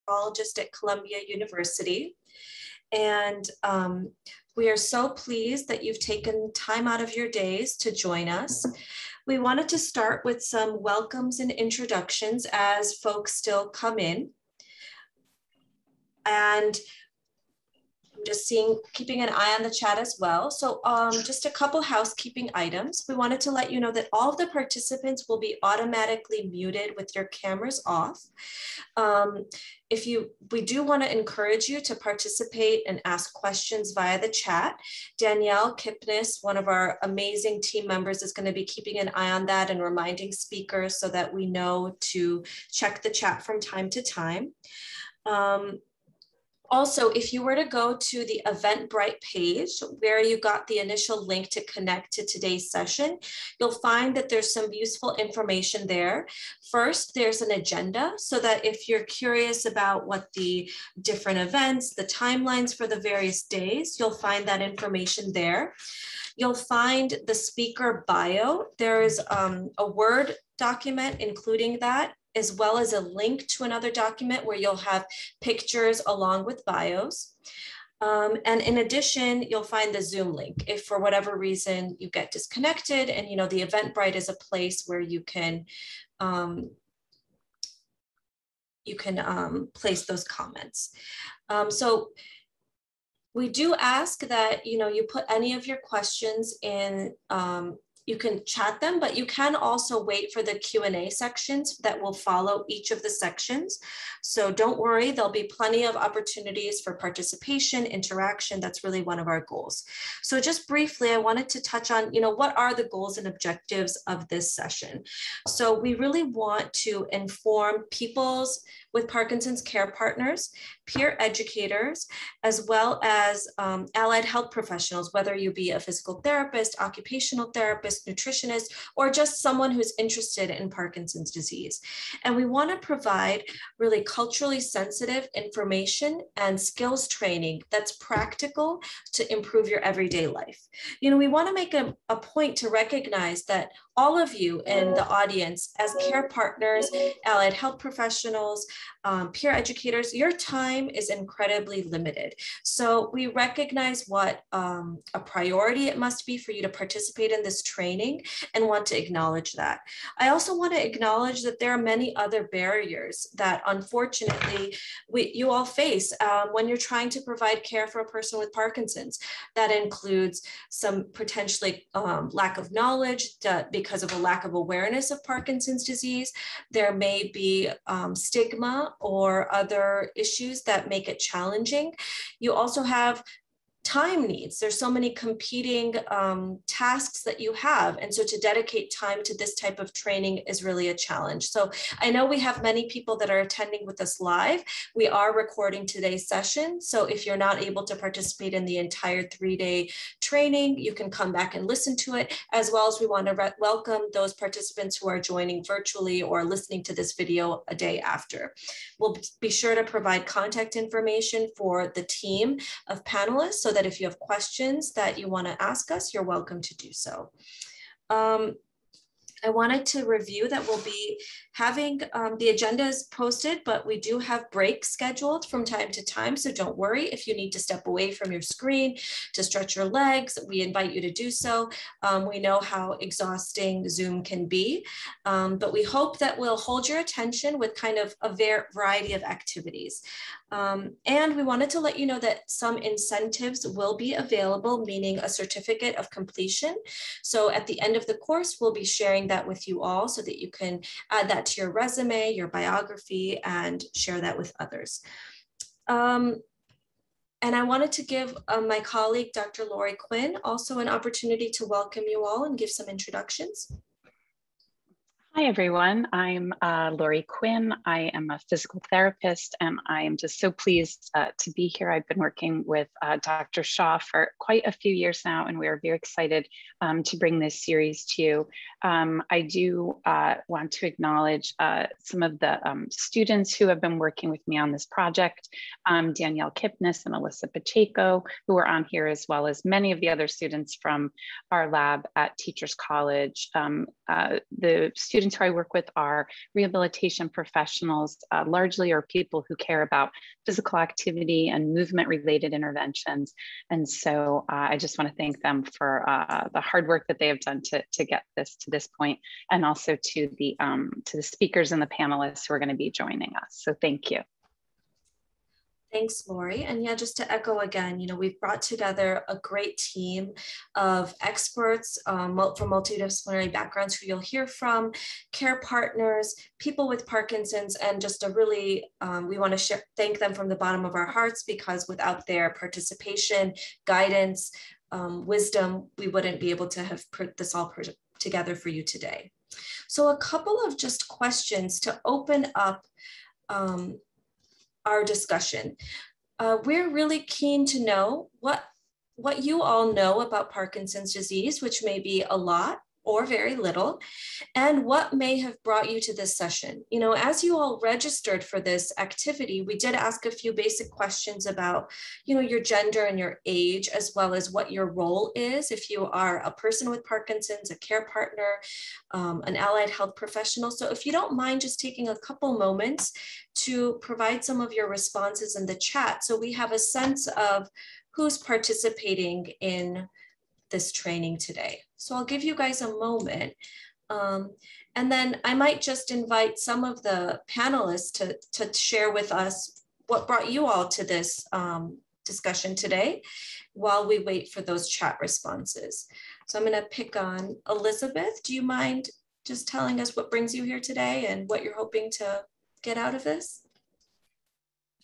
neurologist at Columbia University. And we are so pleased that you've taken time out of your days to join us. We wanted to start with some welcomes and introductions as folks still come in. And I'm just keeping an eye on the chat as well. So just a couple housekeeping items. We wanted to let you know that all of the participants will be automatically muted with your cameras off. We do want to encourage you to participate and ask questions via the chat. Danielle Kipnis, one of our amazing team members, is going to be keeping an eye on that and reminding speakers so that we know to check the chat from time to time. Also, if you were to go to the Eventbrite page where you got the initial link to connect to today's session, you'll find that there's some useful information there. First, there's an agenda so that if you're curious about what the different events, the timelines for the various days, you'll find that information there. You'll find the speaker bio. There is a Word document including that, as well as a link to another document where you'll have pictures along with bios. And in addition, you'll find the Zoom link if for whatever reason you get disconnected, and the Eventbrite is a place where you can place those comments. So we do ask that you put any of your questions in. You can chat them, but you can also wait for the Q&A sections that will follow each of the sections. So don't worry, there'll be plenty of opportunities for participation, interaction. That's really one of our goals. So just briefly, I wanted to touch on, what are the goals and objectives of this session? So we really want to inform people's with Parkinson's care partners, peer educators, as well as allied health professionals, whether you be a physical therapist, occupational therapist, nutritionist, or just someone who's interested in Parkinson's disease. And we want to provide really culturally sensitive information and skills training that's practical to improve your everyday life. We want to make a point to recognize that all of you in the audience as care partners, allied health professionals, peer educators, your time is incredibly limited. So we recognize what a priority it must be for you to participate in this training and want to acknowledge that. I also want to acknowledge that there are many other barriers that unfortunately you all face when you're trying to provide care for a person with Parkinson's. That includes some potentially lack of knowledge because of a lack of awareness of Parkinson's disease. There may be stigma or other issues that make it challenging. You also have time needs. There's so many competing tasks that you have. And so to dedicate time to this type of training is really a challenge. So I know we have many people that are attending with us live. We are recording today's session. So if you're not able to participate in the entire 3-day training, you can come back and listen to it, as well as we want to welcome those participants who are joining virtually or listening to this video a day after. We'll be sure to provide contact information for the team of panelists so that if you have questions that you want to ask us, you're welcome to do so. I wanted to review that we'll be having the agenda is posted, but we do have breaks scheduled from time to time. So don't worry if you need to step away from your screen to stretch your legs. We invite you to do so. We know how exhausting Zoom can be, but we hope that we'll hold your attention with kind of a variety of activities. And we wanted to let you know that some incentives will be available, meaning a certificate of completion. So at the end of the course, we'll be sharing that with you all so that you can add that to your resume, your biography, and share that with others. And I wanted to give my colleague, Dr. Lori Quinn, also an opportunity to welcome you all and give some introductions. Hi, everyone. I'm Lori Quinn. I am a physical therapist, and I am just so pleased to be here. I've been working with Dr. Shah for quite a few years now, and we are very excited to bring this series to you. I do want to acknowledge some of the students who have been working with me on this project, Danielle Kipnis and Alyssa Pacheco, who are on here, as well as many of the other students from our lab at Teachers College. The students students who I work with are rehabilitation professionals, largely are people who care about physical activity and movement related interventions. And so I just want to thank them for the hard work that they have done to get this to this point, and also to the speakers and the panelists who are going to be joining us. So thank you. Thanks, Lori. And yeah, just to echo again, you know, we've brought together a great team of experts from multidisciplinary backgrounds who you'll hear from, care partners, people with Parkinson's, and just a really, we want to thank them from the bottom of our hearts, because without their participation, guidance, wisdom, we wouldn't be able to have put this all together for you today. So a couple of just questions to open up our discussion. We're really keen to know what you all know about Parkinson's disease, which may be a lot or very little, and what may have brought you to this session. You know, as you all registered for this activity, we did ask a few basic questions about, you know, your gender and your age, as well as what your role is. If you are a person with Parkinson's, a care partner, an allied health professional. So if you don't mind just taking a couple moments to provide some of your responses in the chat, so we have a sense of who's participating in this training today. So I'll give you guys a moment. And then I might just invite some of the panelists to share with us what brought you all to this discussion today while we wait for those chat responses. So I'm gonna pick on Elizabeth. Do you mind just telling us what brings you here today and what you're hoping to get out of this?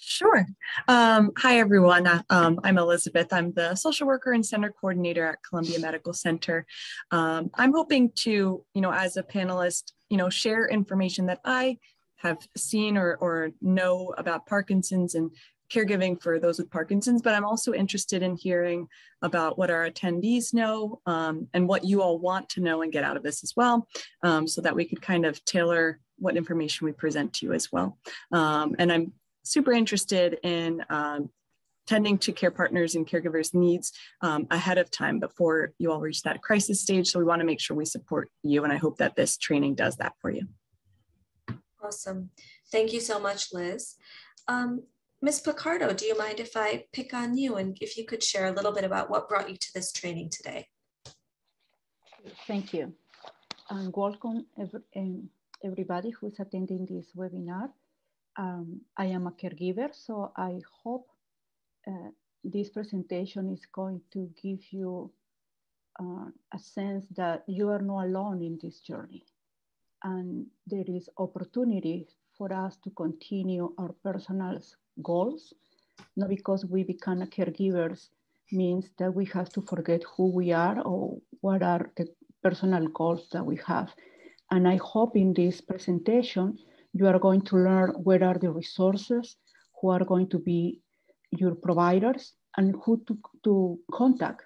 Sure. Hi, everyone. I'm Elizabeth. I'm the social worker and center coordinator at Columbia Medical Center. I'm hoping to, you know, as a panelist, you know, share information that I have seen or know about Parkinson's and caregiving for those with Parkinson's, but I'm also interested in hearing about what our attendees know and what you all want to know and get out of this as well, so that we could kind of tailor what information we present to you as well. And I'm super interested in tending to care partners and caregivers' needs ahead of time before you all reach that crisis stage. So we want to make sure we support you, and I hope that this training does that for you. Awesome. Thank you so much, Liz. Ms. Picardo, do you mind if I pick on you and if you could share a little bit about what brought you to this training today? Thank you. And welcome everybody who's attending this webinar. I am a caregiver, so I hope this presentation is going to give you a sense that you are not alone in this journey. And there is opportunity for us to continue our personal goals, not because we become caregivers means that we have to forget who we are or what are the personal goals that we have. And I hope in this presentation, you are going to learn where are the resources, who are going to be your providers, and who to contact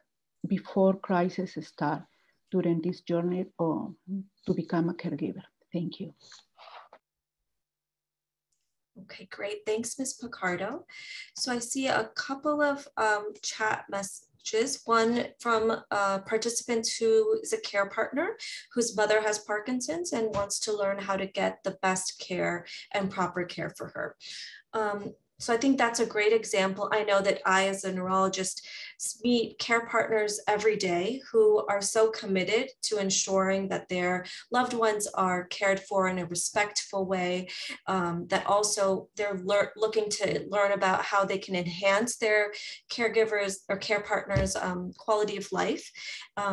before crisis start during this journey or to become a caregiver. Thank you. Okay, great. Thanks, Ms. Picardo. So I see a couple of chat messages, one from a participant who is a care partner whose mother has Parkinson's and wants to learn how to get the best care and proper care for her. So I think that's a great example. I know that I, as a neurologist, meet care partners every day who are so committed to ensuring that their loved ones are cared for in a respectful way, that also they're looking to learn about how they can enhance their caregivers or care partners' quality of life.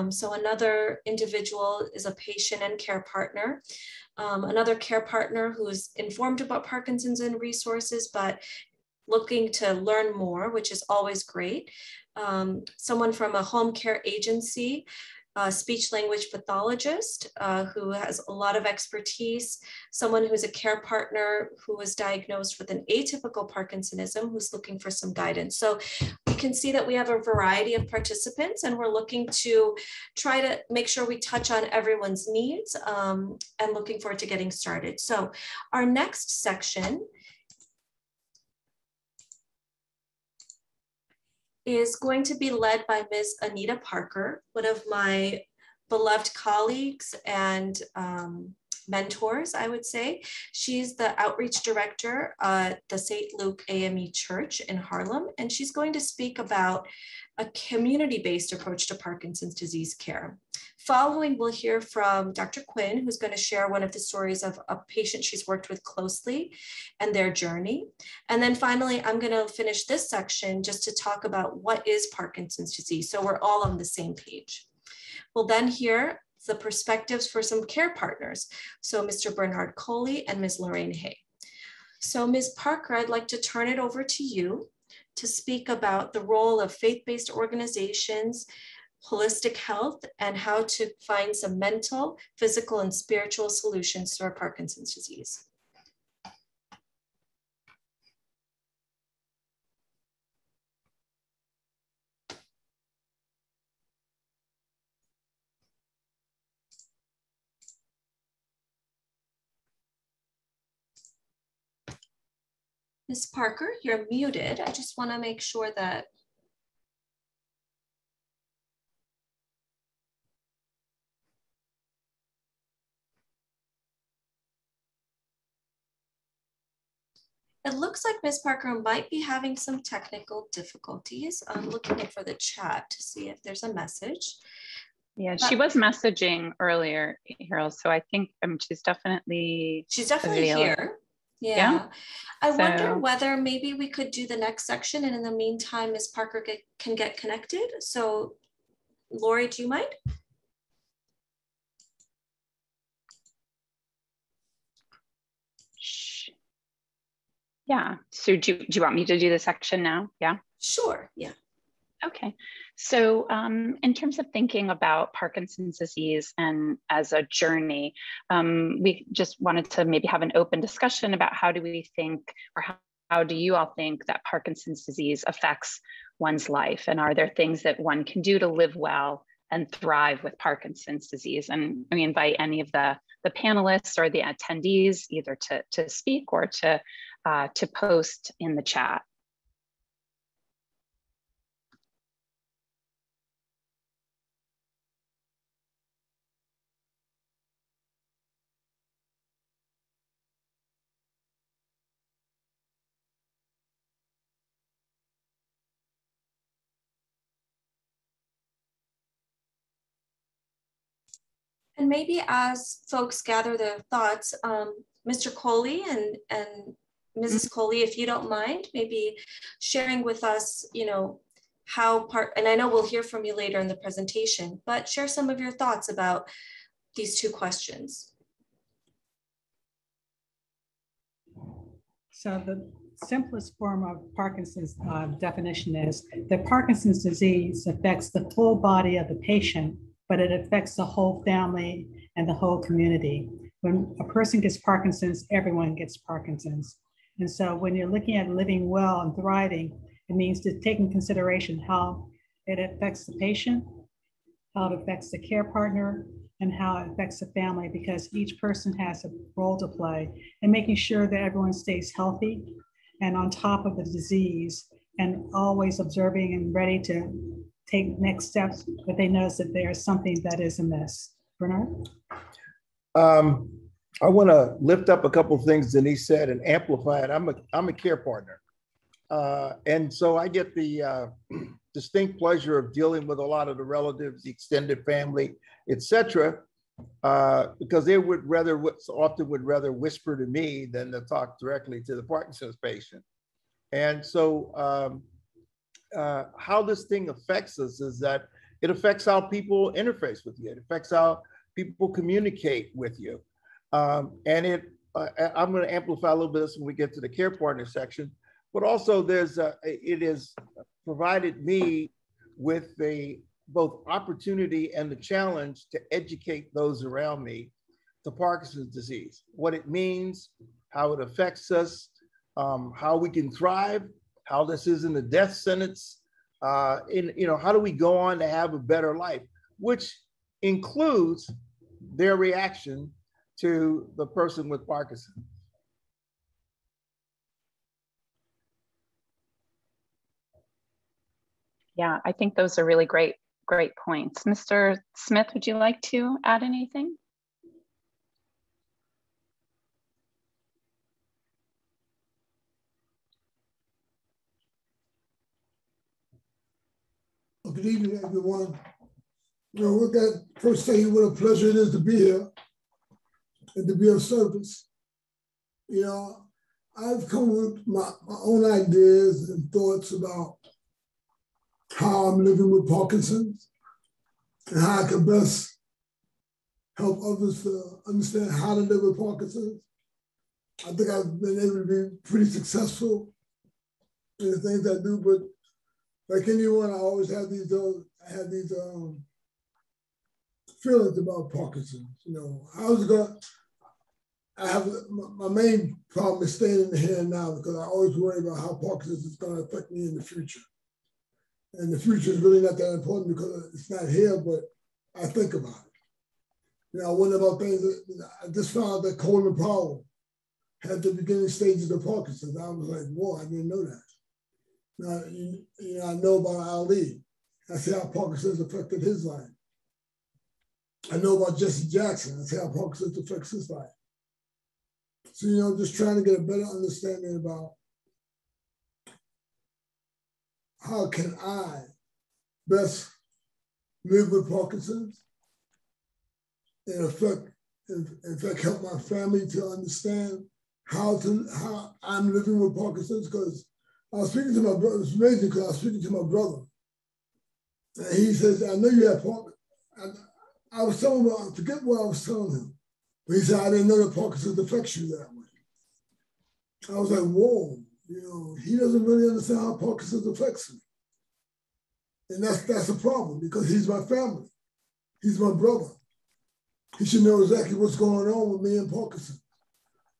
So another individual is a patient and care partner. Another care partner who's informed about Parkinson's and resources, but looking to learn more, which is always great. Someone from a home care agency, a speech language pathologist who has a lot of expertise, someone who's a care partner who was diagnosed with an atypical Parkinsonism who's looking for some guidance. So we can see that we have a variety of participants and we're looking to try to make sure we touch on everyone's needs and looking forward to getting started. So our next section is going to be led by Ms. Anita Parker, one of my beloved colleagues and mentors, I would say. She's the outreach director at the St. Luke AME Church in Harlem, and she's going to speak about a community-based approach to Parkinson's disease care. Following, we'll hear from Dr. Quinn, who's going to share one of the stories of a patient she's worked with closely and their journey. And then finally, I'm going to finish this section just to talk about what is Parkinson's disease, so we're all on the same page. We'll then hear the perspectives for some care partners. So Mr. Bernard Coley and Ms. Lorraine Hay. So Ms. Parker, I'd like to turn it over to you to speak about the role of faith-based organizations, holistic health, and how to find some mental, physical, and spiritual solutions to our Parkinson's disease. Ms. Parker, you're muted. I just want to make sure that it looks like Ms. Parker might be having some technical difficulties. I'm looking for the chat to see if there's a message. Yeah, she was messaging earlier, Hiral, so I think she's definitely here. Yeah. I wonder whether maybe we could do the next section, and in the meantime, Ms. Parker can get connected. So Lori, do you mind? Yeah, so do you want me to do the section now? Yeah. Sure, yeah. Okay, so in terms of thinking about Parkinson's disease and as a journey, we just wanted to maybe have an open discussion about how do we think, or how do you all think that Parkinson's disease affects one's life? And are there things that one can do to live well and thrive with Parkinson's disease? And we invite any of the panelists or the attendees either to speak or to post in the chat. And maybe as folks gather their thoughts, Mr. Coley and Mrs. Coley, if you don't mind, maybe sharing with us, you know, and I know we'll hear from you later in the presentation, but share some of your thoughts about these two questions. So the simplest form of Parkinson's definition is that Parkinson's disease affects the full body of the patient, but it affects the whole family and the whole community. When a person gets Parkinson's, everyone gets Parkinson's. And so when you're looking at living well and thriving, it means to take in consideration how it affects the patient, how it affects the care partner, and how it affects the family, because each person has a role to play in making sure that everyone stays healthy and on top of the disease, and always observing and ready to take next steps if they notice that there's something that is amiss. Bernard? I want to lift up a couple of things Denise said and amplify it. I'm a care partner. And so I get the distinct pleasure of dealing with a lot of the relatives, the extended family, et cetera, because they would often would rather whisper to me than to talk directly to the Parkinson's patient. And so how this thing affects us is that it affects how people interface with you. It affects how people communicate with you. And I'm going to amplify a little bit when we get to the care partner section, but also it has provided me with both opportunity and the challenge to educate those around me to Parkinson's disease, what it means, how it affects us, how we can thrive, how this isn't a death sentence, how do we go on to have a better life, which includes their reaction to the person with Parkinson. Yeah, I think those are really great points. Mr. Smith, would you like to add anything? Good evening, everyone. With that, first tell you what a pleasure it is to be here and to be of service. I've come with my own ideas and thoughts about how I'm living with Parkinson's and how I can best help others to understand how to live with Parkinson's. I think I've been able to be pretty successful in the things I do, but like anyone, I always have these feelings about Parkinson's. I have my main problem is staying in the here and now, because I always worry about how Parkinson's is going to affect me in the future. And the future is really not that important because it's not here, but I think about it. I wonder about things I just found out that Colin Powell had the beginning stages of Parkinson's. I was like, whoa, I didn't know that. Now, I know about Ali. I see how Parkinson's affected his life. I know about Jesse Jackson. I see how Parkinson's affects his life. So, just trying to get a better understanding about how can I best live with Parkinson's and in fact help my family to understand how I'm living with Parkinson's. Because I was speaking to my brother. It was amazing because I was speaking to my brother, and he says, "I know you have Parkinson's." I was telling him, I forget what I was telling him, but he said, "I didn't know that Parkinson's affects you that way." I was like, "Whoa, he doesn't really understand how Parkinson's affects me," and that's a problem because he's my family, he's my brother. He should know exactly what's going on with me and Parkinson's.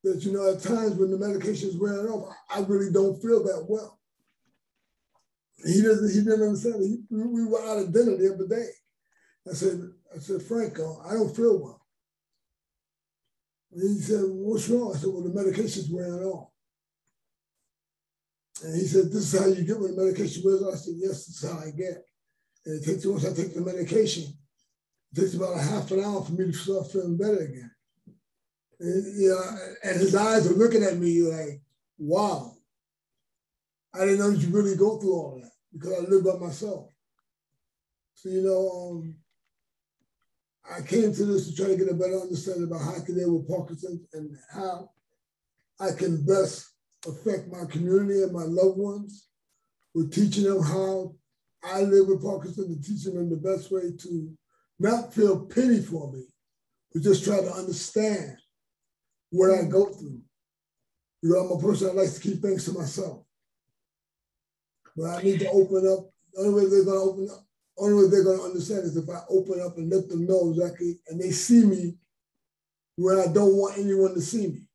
That, at times when the medication is wearing off, I really don't feel that well. He didn't understand. We were out at dinner the other day. I said, "Franco, I don't feel well." And he said, "What's wrong?" I said, "Well, the medication's wearing off." And he said, "This is how you get when the medication wears off?" I said, "Yes, this is how I get." And it takes, once I take the medication, it takes about a half an hour for me to start feeling better again. And his eyes are looking at me like, wow, I didn't know that you really go through all that because I live by myself. So, I came to this to try to get a better understanding about how I can deal with Parkinson's and how I can best affect my community and my loved ones with teaching them how I live with Parkinson's and teaching them the best way to not feel pity for me, but just try to understand what I go through. I'm a person that likes to keep things to myself. But I need to open up. The only way they're going to open up, only way they're going to understand is if I open up and let them know exactly, and they see me where I don't want anyone to see me.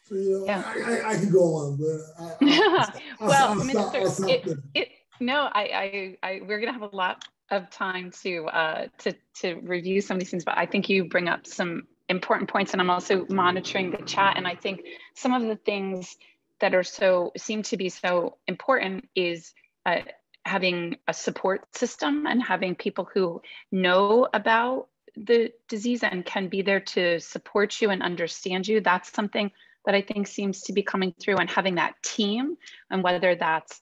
So, Yeah. I can go on, but well, we're going to have a lot of time to review some of these things, but I think you bring up some important points, and I'm also monitoring the chat. And I think some of the things that seem to be so important is having a support system and having people who know about the disease and can be there to support you and understand you. That's something that I think seems to be coming through, and having that team, and whether that's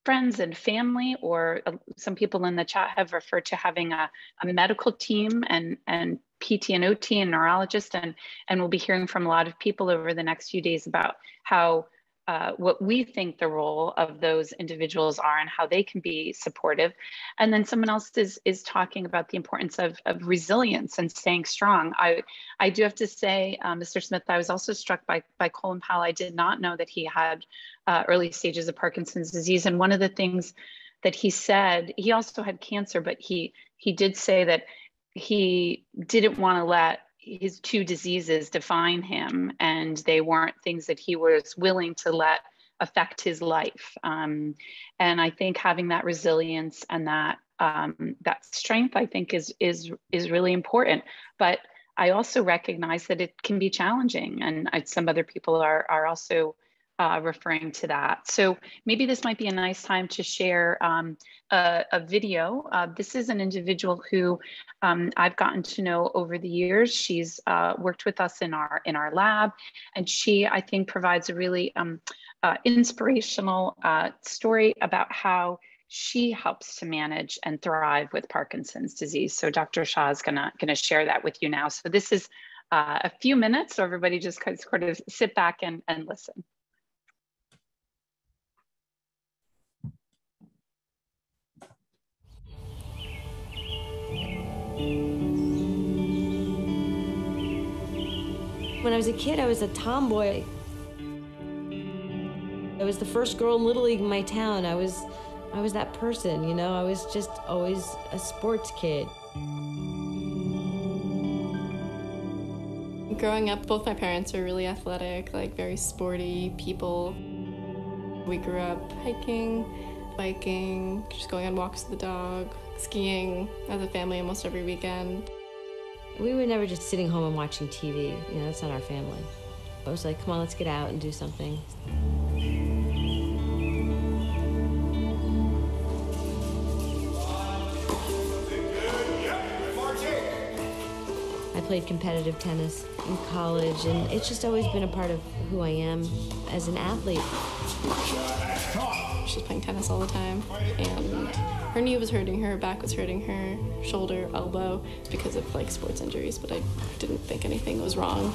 friends and family, or some people in the chat have referred to having a medical team and PT and OT and neurologist, and we'll be hearing from a lot of people over the next few days about how what we think the role of those individuals are and how they can be supportive. And then someone else is talking about the importance of resilience and staying strong. I do have to say, Mr. Smith, I was also struck by Colin Powell. I did not know that he had early stages of Parkinson's disease. And one of the things that he said, he also had cancer, but he did say that he didn't want to let his two diseases define him, and they weren't things that he was willing to let affect his life. And I think having that resilience and that strength, I think, is really important. But I also recognize that it can be challenging, and some other people are also referring to that. So maybe this might be a nice time to share a video. This is an individual who I've gotten to know over the years. She's worked with us in our lab, and she, I think, provides a really inspirational story about how She helps to manage and thrive with Parkinson's disease. So Dr. Shah is gonna share that with you now. So this is a few minutes, so everybody just sort of sit back and listen. When I was a kid, I was a tomboy. I was the first girl in Little League in my town. I was that person, you know? I was just always a sports kid. Growing up, both my parents were really athletic, like very sporty people. We grew up hiking, biking, just going on walks with the dog, skiing as a family almost every weekend. We were never just sitting home and watching TV. You know, that's not our family. I was like, come on, let's get out and do something. I played competitive tennis in college, and it's just always been a part of who I am as an athlete. She was playing tennis all the time, and her knee was hurting her, back was hurting her, shoulder, elbow, because of like sports injuries, but I didn't think anything was wrong.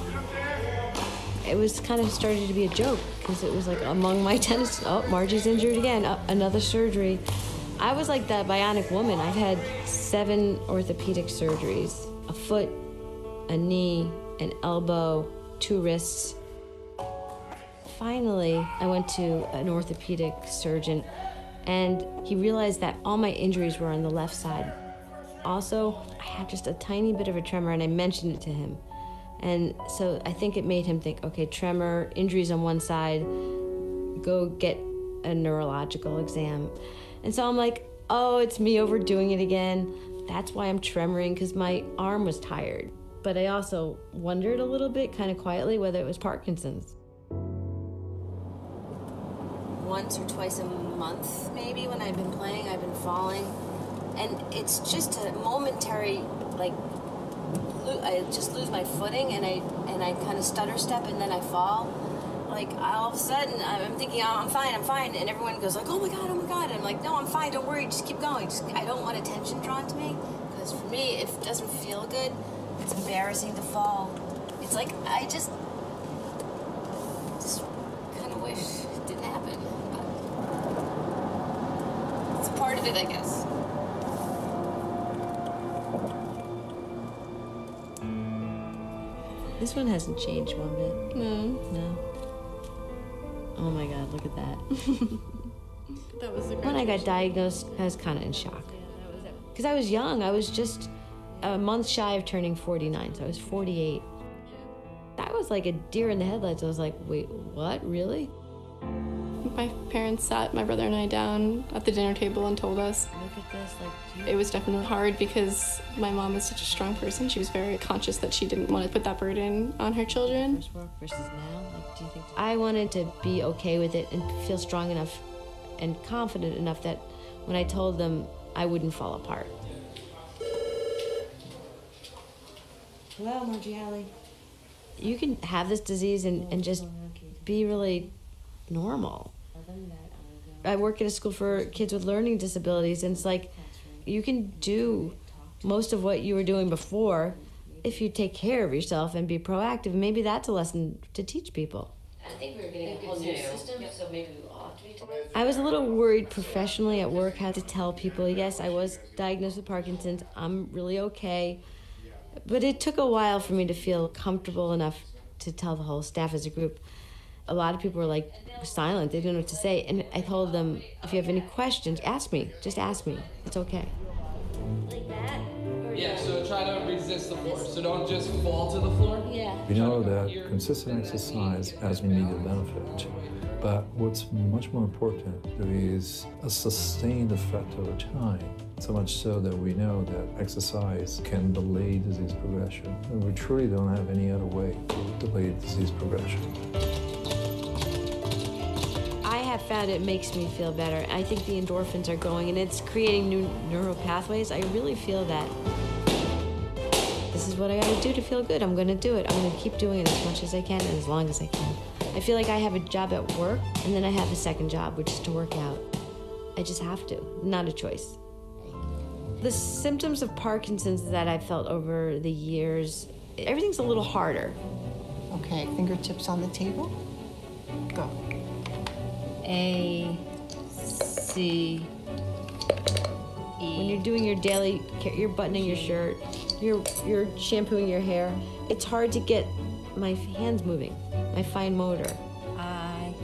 It was kind of started to be a joke, because it was like among my tennis, oh, Margie's injured again, another surgery. I was like the bionic woman. I've had 7 orthopedic surgeries, a foot, a knee, an elbow, 2 wrists. Finally, I went to an orthopedic surgeon, and he realized that all my injuries were on the left side. Also, I had just a tiny bit of a tremor, and I mentioned it to him. And so I think it made him think, okay, tremor, injuries on one side, go get a neurological exam. And so I'm like, oh, it's me overdoing it again. That's why I'm tremoring, because my arm was tired. But I also wondered a little bit, kind of quietly, whether it was Parkinson's. Once or twice a month, maybe, when I've been playing, I've been falling. And it's just a momentary, like, I just lose my footing, and I kind of stutter step, and then I fall. Like, all of a sudden, I'm thinking, oh, I'm fine, and everyone goes like, oh my God, and I'm like, no, I'm fine, don't worry, just keep going. I don't want attention drawn to me, because for me, if it doesn't feel good, it's embarrassing to fall. It's like, I just kind of wish it didn't happen, but it's a part of it, I guess. This one hasn't changed one bit. No. Oh my God, look at that. That was the When I got diagnosed, I was kind of in shock. Because I was young. I was just a month shy of turning 49, so I was 48. I was like a deer in the headlights. I was like, wait, what, really? My parents sat my brother and I down at the dinner table and told us. Look at this, like, It was definitely hard because my mom is such a strong person. She was very conscious that she didn't want to put that burden on her children. First work versus now, like, do you think? I wanted to be okay with it and feel strong enough and confident enough that when I told them, I wouldn't fall apart. Hello, Margie Hallie. You can have this disease and just be really normal. I work at a school for kids with learning disabilities, and it's like you can do most of what you were doing before if you take care of yourself and be proactive. Maybe that's a lesson to teach people. I think we're getting a whole new system, so maybe we ought to be together. I was a little worried professionally at work how to tell people, yes, I was diagnosed with Parkinson's, I'm really okay. But it took a while for me to feel comfortable enough to tell the whole staff as a group. A lot of people were like silent, they didn't know what to say. And I told them, if you have any questions, ask me, just ask me, it's okay. Like that? Yeah, so try to resist the floor, so don't just fall to the floor. Yeah. We know that consistent exercise has immediate benefit, but what's much more important is a sustained effect over time. So much so that we know that exercise can delay disease progression. And we truly don't have any other way to delay disease progression. I have found it makes me feel better. I think the endorphins are going, and it's creating new neural pathways. I really feel that this is what I gotta do to feel good. I'm gonna do it. I'm gonna keep doing it as much as I can and as long as I can. I feel like I have a job at work, and then I have a second job, which is to work out. I just have to, not a choice. The symptoms of Parkinson's that I've felt over the years, everything's a little harder. Okay, fingertips on the table. Go. A, C, E. When you're doing your daily, you're buttoning your shirt, you're shampooing your hair, it's hard to get my hands moving, my fine motor.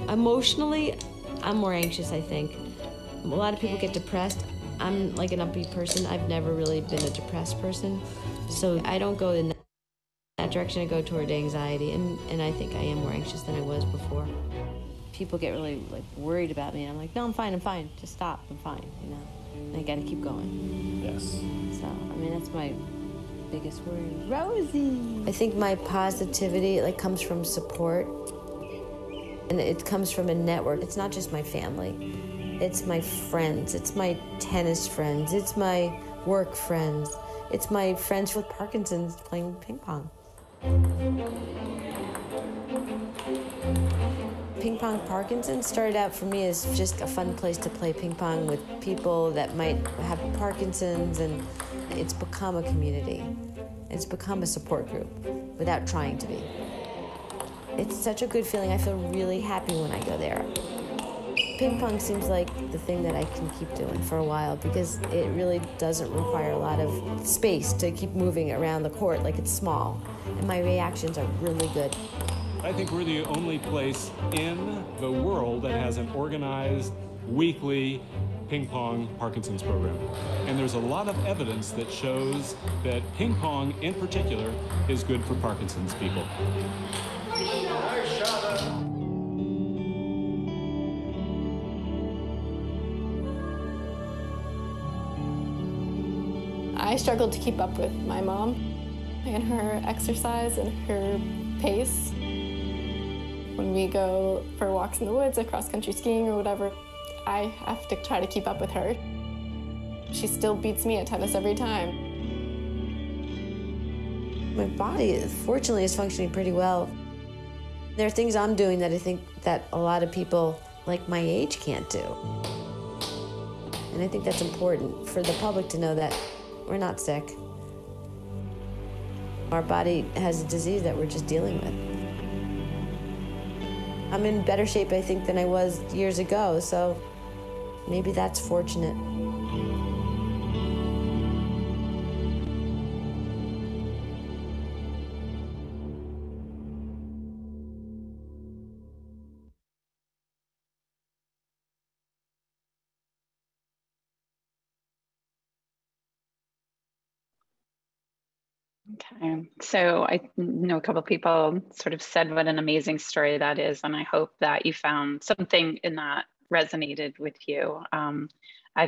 Emotionally, I'm more anxious, I think. A lot of people get depressed. I'm like an upbeat person. I've never really been a depressed person. So I don't go in that direction. I go toward anxiety, and I think I am more anxious than I was before. People get really like worried about me, and I'm like, no, I'm fine. Just stop, I'm fine, you know? And I gotta keep going. Yes. So, I mean, that's my biggest worry. Rosie! I think my positivity, like, comes from support. And it comes from a network. It's not just my family. It's my friends. It's my tennis friends. It's my work friends. It's my friends with Parkinson's playing ping pong. Ping pong Parkinson started out for me as just a fun place to play ping pong with people that might have Parkinson's, and it's become a community. It's become a support group without trying to be. It's such a good feeling. I feel really happy when I go there. Ping pong seems like the thing that I can keep doing for a while because it really doesn't require a lot of space to keep moving around the court. Like, it's small, and my reactions are really good. I think we're the only place in the world that has an organized weekly ping pong Parkinson's program. And there's a lot of evidence that shows that ping pong in particular is good for Parkinson's people. I struggled to keep up with my mom and her exercise and her pace. When we go for walks in the woods or cross-country skiing or whatever, I have to try to keep up with her. She still beats me at tennis every time. My body, fortunately, is functioning pretty well. There are things I'm doing that I think that a lot of people like my age can't do. And I think that's important for the public to know that we're not sick. Our body has a disease that we're just dealing with. I'm in better shape, I think, than I was years ago, so maybe that's fortunate. Okay, so I know a couple of people sort of said what an amazing story that is, and I hope that you found something in that resonated with you. And I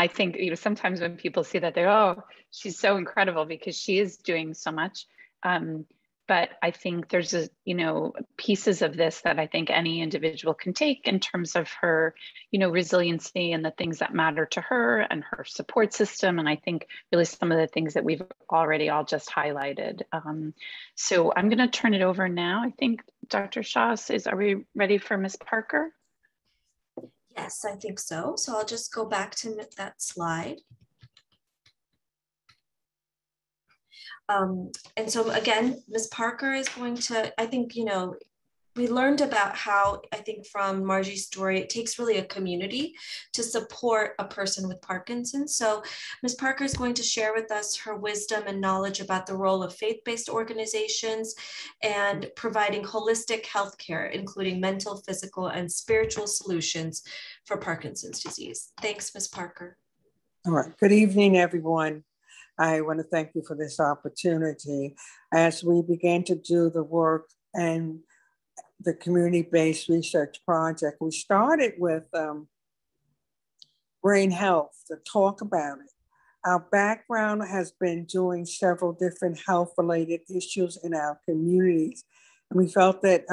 think, sometimes when people see that, they're, oh, she's so incredible because she is doing so much. But I think there's pieces of this that I think any individual can take in terms of her, resiliency and the things that matter to her and her support system. And I think really some of the things that we've already all just highlighted. So I'm going to turn it over now. I think Dr. Shah are we ready for Ms. Parker? Yes, I think so. So I'll just go back to that slide. And so again, Ms. Parker is going to, I think, we learned about how, I think from Margie's story, it takes really a community to support a person with Parkinson's. So Ms. Parker is going to share with us her wisdom and knowledge about the role of faith-based organizations and providing holistic healthcare, including mental, physical, and spiritual solutions for Parkinson's disease. Thanks, Ms. Parker. All right, good evening, everyone. I want to thank you for this opportunity. As we began to do the work and the community-based research project, we started with brain health to talk about it. Our background has been doing several different health-related issues in our communities. And we felt that,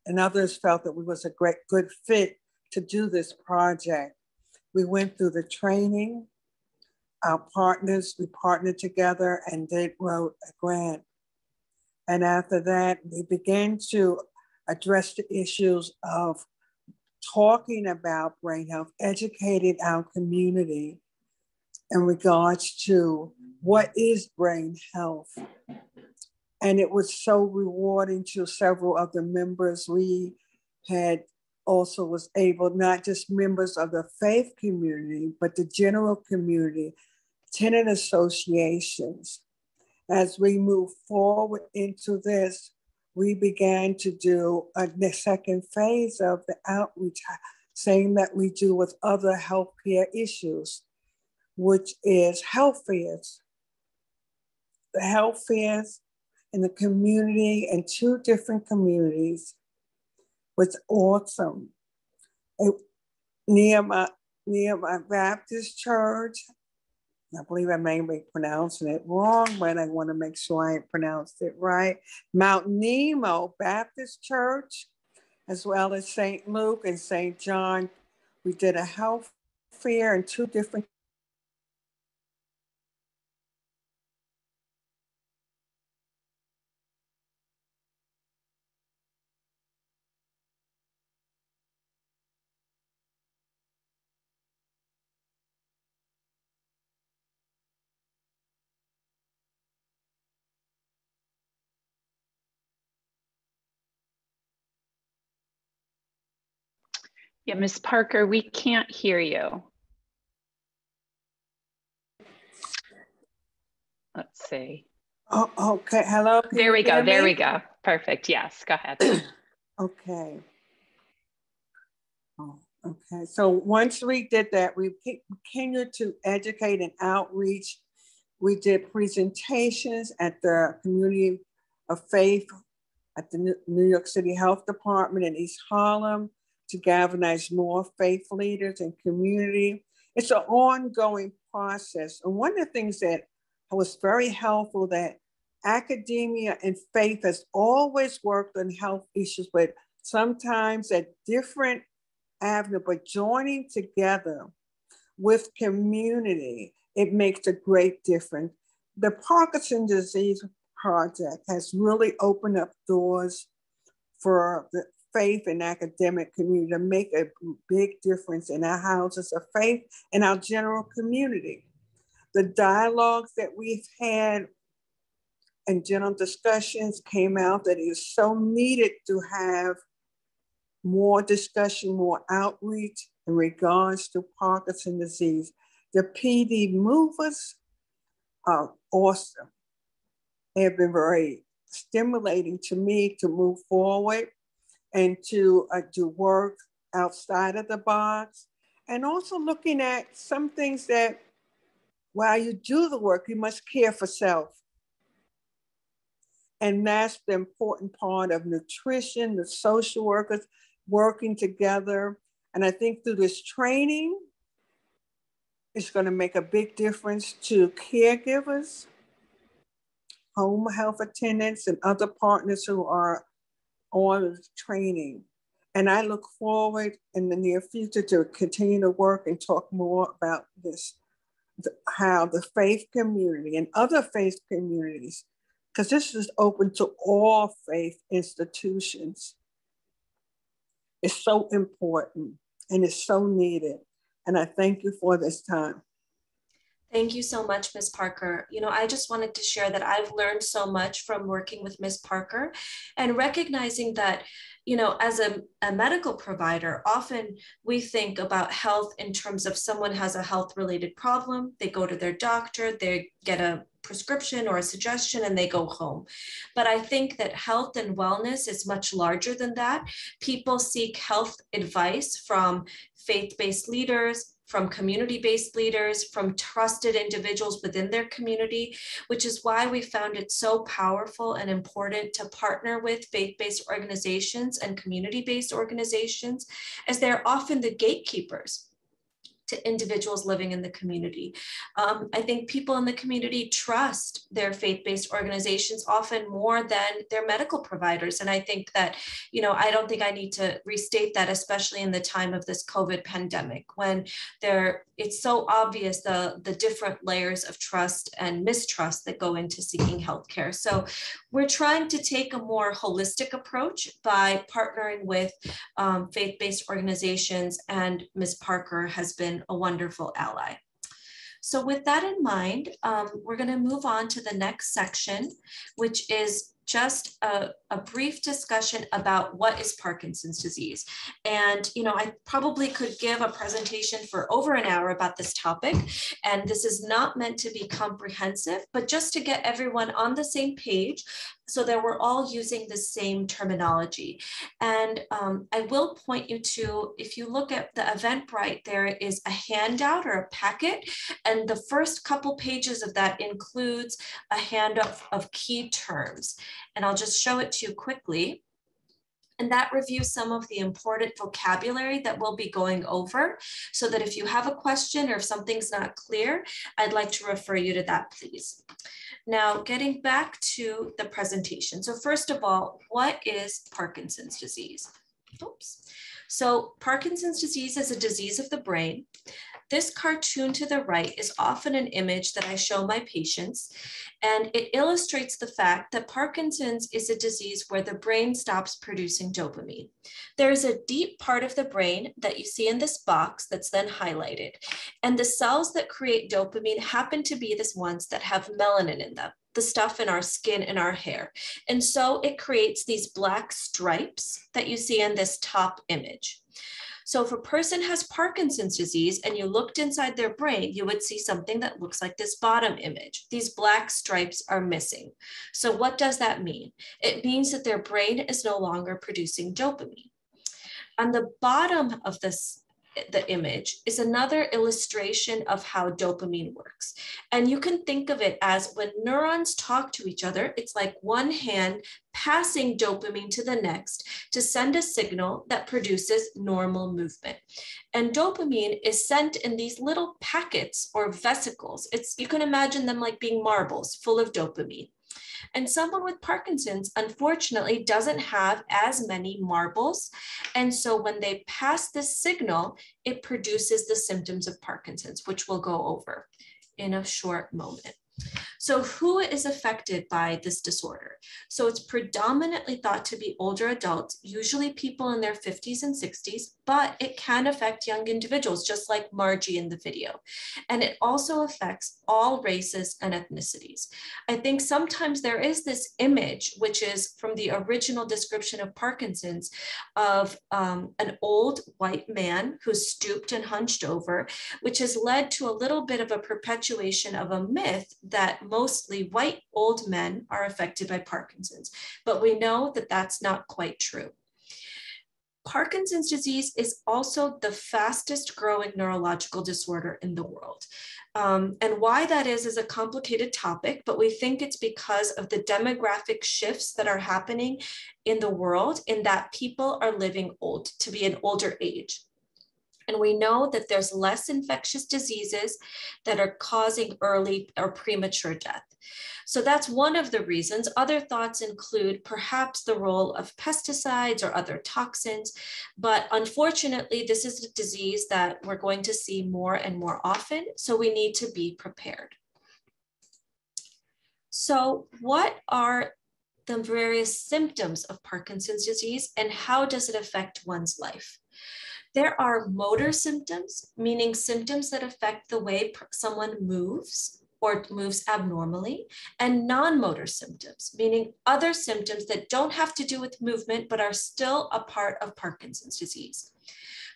and others felt that we was a good fit to do this project. We went through the training. Our partners, we partnered together and they wrote a grant. And after that, we began to address the issues of talking about brain health, educating our community in regards to what is brain health. And it was so rewarding to several of the members. We had also was able, not just members of the faith community, but the general community, tenant associations. As we move forward into this, we began to do the second phase of the outreach, saying that we do with other healthcare issues, which is health fairs. The health fairs in the community, in 2 different communities, was awesome. Near my Baptist church, I believe I may be pronouncing it wrong, but I want to make sure I pronounced it right. Mount Nemo Baptist Church, as well as St. Luke and St. John. We did a health fair in 2 different Yeah, Ms. Parker, we can't hear you. Let's see. Oh, okay. Hello. There we go. There we go. Perfect. Yes, go ahead. Okay. Oh, okay. So once we did that, we continued to educate and outreach. We did presentations at the Community of Faith at the New York City Health Department in East Harlem to galvanize more faith leaders and community. It's an ongoing process. And one of the things that was very helpful, that academia and faith has always worked on health issues, but sometimes at different avenues, but joining together with community, it makes a great difference. The Parkinson Disease Project has really opened up doors for the faith and academic community to make a big difference in our houses of faith and our general community. The dialogues that we've had and general discussions came out that it is so needed to have more discussion, more outreach in regards to Parkinson's disease. The PD movers are awesome. They have been very stimulating to me to move forward and to do work outside of the box, and also looking at some things that while you do the work, you must care for self. And that's the important part of nutrition, the social workers working together. And I think through this training, it's going to make a big difference to caregivers, home health attendants, and other partners who are on the training. And I look forward in the near future to continue to work and talk more about this, how the faith community and other faith communities, because this is open to all faith institutions. It's so important and it's so needed. And I thank you for this time. Thank you so much, Ms. Parker. You know, I just wanted to share that I've learned so much from working with Ms. Parker and recognizing that, you know, as a medical provider, often we think about health in terms of someone has a health-related problem, they go to their doctor, they get a prescription or a suggestion, and they go home. But I think that health and wellness is much larger than that. People seek health advice from faith-based leaders, from community-based leaders, from trusted individuals within their community, which is why we found it so powerful and important to partner with faith-based organizations and community-based organizations, as they're often the gatekeepers to individuals living in the community. I think people in the community trust their faith-based organizations often more than their medical providers. And I think that, you know, I don't think I need to restate that, especially in the time of this COVID pandemic, when it's so obvious the different layers of trust and mistrust that go into seeking healthcare. So we're trying to take a more holistic approach by partnering with faith-based organizations, and Ms. Parker has been a wonderful ally. So with that in mind, we're going to move on to the next section, which is just a brief discussion about what is Parkinson's disease. And, you know, I probably could give a presentation for over an hour about this topic, and this is not meant to be comprehensive, but just to get everyone on the same page so that we're all using the same terminology. And I will point you to, if you look at the Eventbrite, there is a handout or a packet, and the first couple pages of that includes a handout of key terms. And I'll just show it to you quickly. And that reviews some of the important vocabulary that we'll be going over, so that if you have a question or if something's not clear, I'd like to refer you to that, please. Now, getting back to the presentation. So first of all, what is Parkinson's disease? Oops. So Parkinson's disease is a disease of the brain. This cartoon to the right is often an image that I show my patients, and it illustrates the fact that Parkinson's is a disease where the brain stops producing dopamine. There's a deep part of the brain that you see in this box that's then highlighted, and the cells that create dopamine happen to be the ones that have melanin in them, the stuff in our skin and our hair. And so it creates these black stripes that you see in this top image. So if a person has Parkinson's disease and you looked inside their brain, you would see something that looks like this bottom image. These black stripes are missing. So what does that mean? It means that their brain is no longer producing dopamine. On the bottom of the image is another illustration of how dopamine works. And you can think of it as when neurons talk to each other, it's like one hand passing dopamine to the next to send a signal that produces normal movement. And dopamine is sent in these little packets or vesicles. You can imagine them like being marbles full of dopamine. And someone with Parkinson's, unfortunately, doesn't have as many marbles. And so when they pass this signal, it produces the symptoms of Parkinson's, which we'll go over in a short moment. So who is affected by this disorder? So it's predominantly thought to be older adults, usually people in their 50s and 60s, but it can affect young individuals, just like Margie in the video. And it also affects all races and ethnicities. I think sometimes there is this image, which is from the original description of Parkinson's, of an old white man who's stooped and hunched over, which has led to a little bit of a perpetuation of a myth that mostly white old men are affected by Parkinson's, but we know that that's not quite true. Parkinson's disease is also the fastest growing neurological disorder in the world. And why that is a complicated topic, but we think it's because of the demographic shifts that are happening in the world, in that people are living old, to be an older age. And we know that there's less infectious diseases that are causing early or premature death. So that's one of the reasons. Other thoughts include perhaps the role of pesticides or other toxins, but unfortunately, this is a disease that we're going to see more and more often, so we need to be prepared. So what are the various symptoms of Parkinson's disease, and how does it affect one's life? There are motor symptoms, meaning symptoms that affect the way someone moves or moves abnormally, and non-motor symptoms, meaning other symptoms that don't have to do with movement, but are still a part of Parkinson's disease.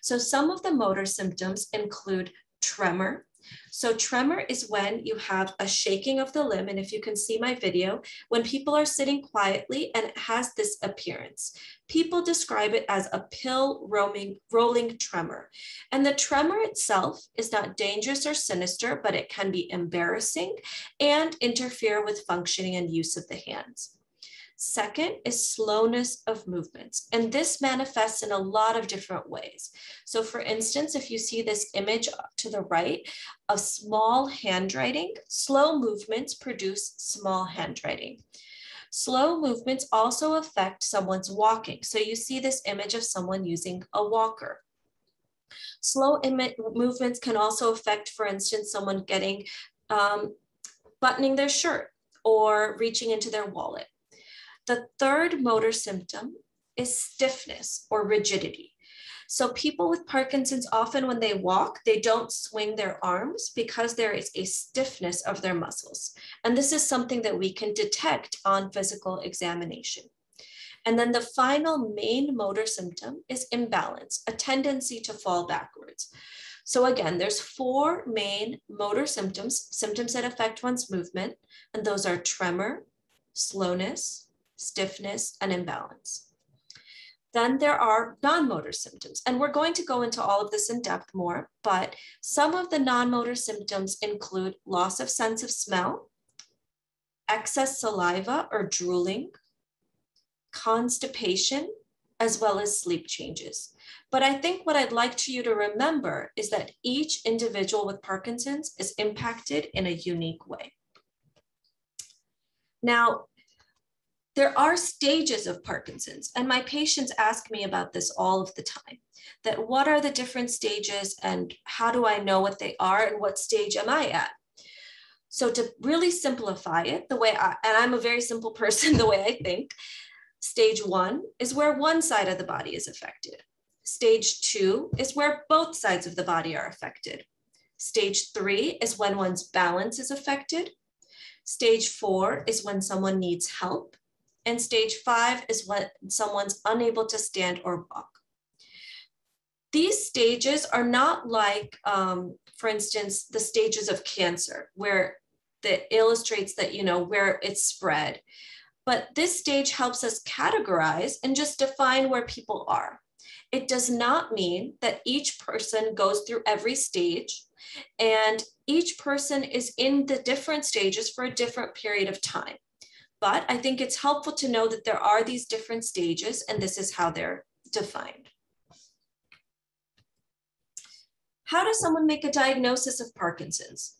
So some of the motor symptoms include tremor. So tremor is when you have a shaking of the limb, and if you can see my video, when people are sitting quietly and it has this appearance. People describe it as a pill rolling tremor. And the tremor itself is not dangerous or sinister, but it can be embarrassing and interfere with functioning and use of the hands. Second is slowness of movements. And this manifests in a lot of different ways. So for instance, if you see this image to the right of small handwriting, slow movements produce small handwriting. Slow movements also affect someone's walking. So you see this image of someone using a walker. Slow movements can also affect, for instance, someone getting, buttoning their shirt or reaching into their wallet. The third motor symptom is stiffness or rigidity. So people with Parkinson's, often when they walk, they don't swing their arms because there is a stiffness of their muscles. And this is something that we can detect on physical examination. And then the final main motor symptom is imbalance, a tendency to fall backwards. So again, there's 4 main motor symptoms that affect one's movement, and those are tremor, slowness, stiffness, and imbalance. Then there are non-motor symptoms, and we're going to go into all of this in depth more, but some of the non-motor symptoms include loss of sense of smell, excess saliva or drooling, constipation, as well as sleep changes. But I think what I'd like you to remember is that each individual with Parkinson's is impacted in a unique way. Now, there are stages of Parkinson's, and my patients ask me about this all of the time, that what are the different stages and how do I know what they are and what stage am I at? So to really simplify it, and I'm a very simple person, the way I think, stage 1 is where one side of the body is affected. Stage 2 is where both sides of the body are affected. Stage 3 is when one's balance is affected. Stage 4 is when someone needs help. And stage 5 is when someone's unable to stand or walk. These stages are not like, for instance, the stages of cancer, where that illustrates that, where it's spread. But this stage helps us categorize and just define where people are. It does not mean that each person goes through every stage, and each person is in the different stages for a different period of time. But I think it's helpful to know that there are these different stages, and this is how they're defined. How does someone make a diagnosis of Parkinson's?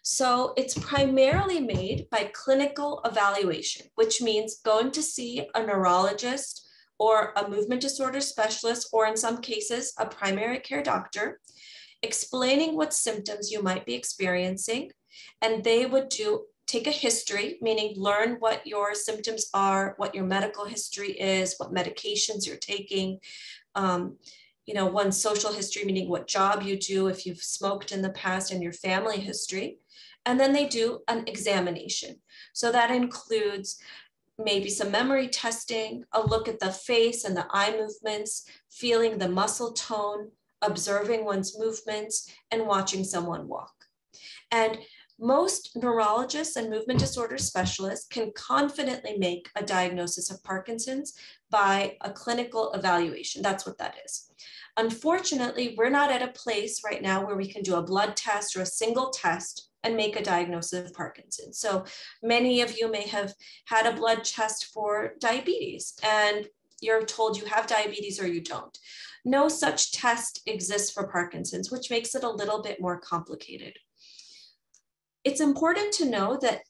So it's primarily made by clinical evaluation, which means going to see a neurologist or a movement disorder specialist, or in some cases, a primary care doctor, explaining what symptoms you might be experiencing, and they would take a history, meaning learn what your symptoms are, what your medical history is, what medications you're taking, one's social history, meaning what job you do, if you've smoked in the past, and your family history. And then they do an examination. So that includes maybe some memory testing, a look at the face and the eye movements, feeling the muscle tone, observing one's movements, and watching someone walk. And most neurologists and movement disorder specialists can confidently make a diagnosis of Parkinson's by a clinical evaluation. That's what that is. Unfortunately, we're not at a place right now where we can do a blood test or a single test and make a diagnosis of Parkinson's. So many of you may have had a blood test for diabetes, and you're told you have diabetes or you don't. No such test exists for Parkinson's, which makes it a little bit more complicated. It's important to know that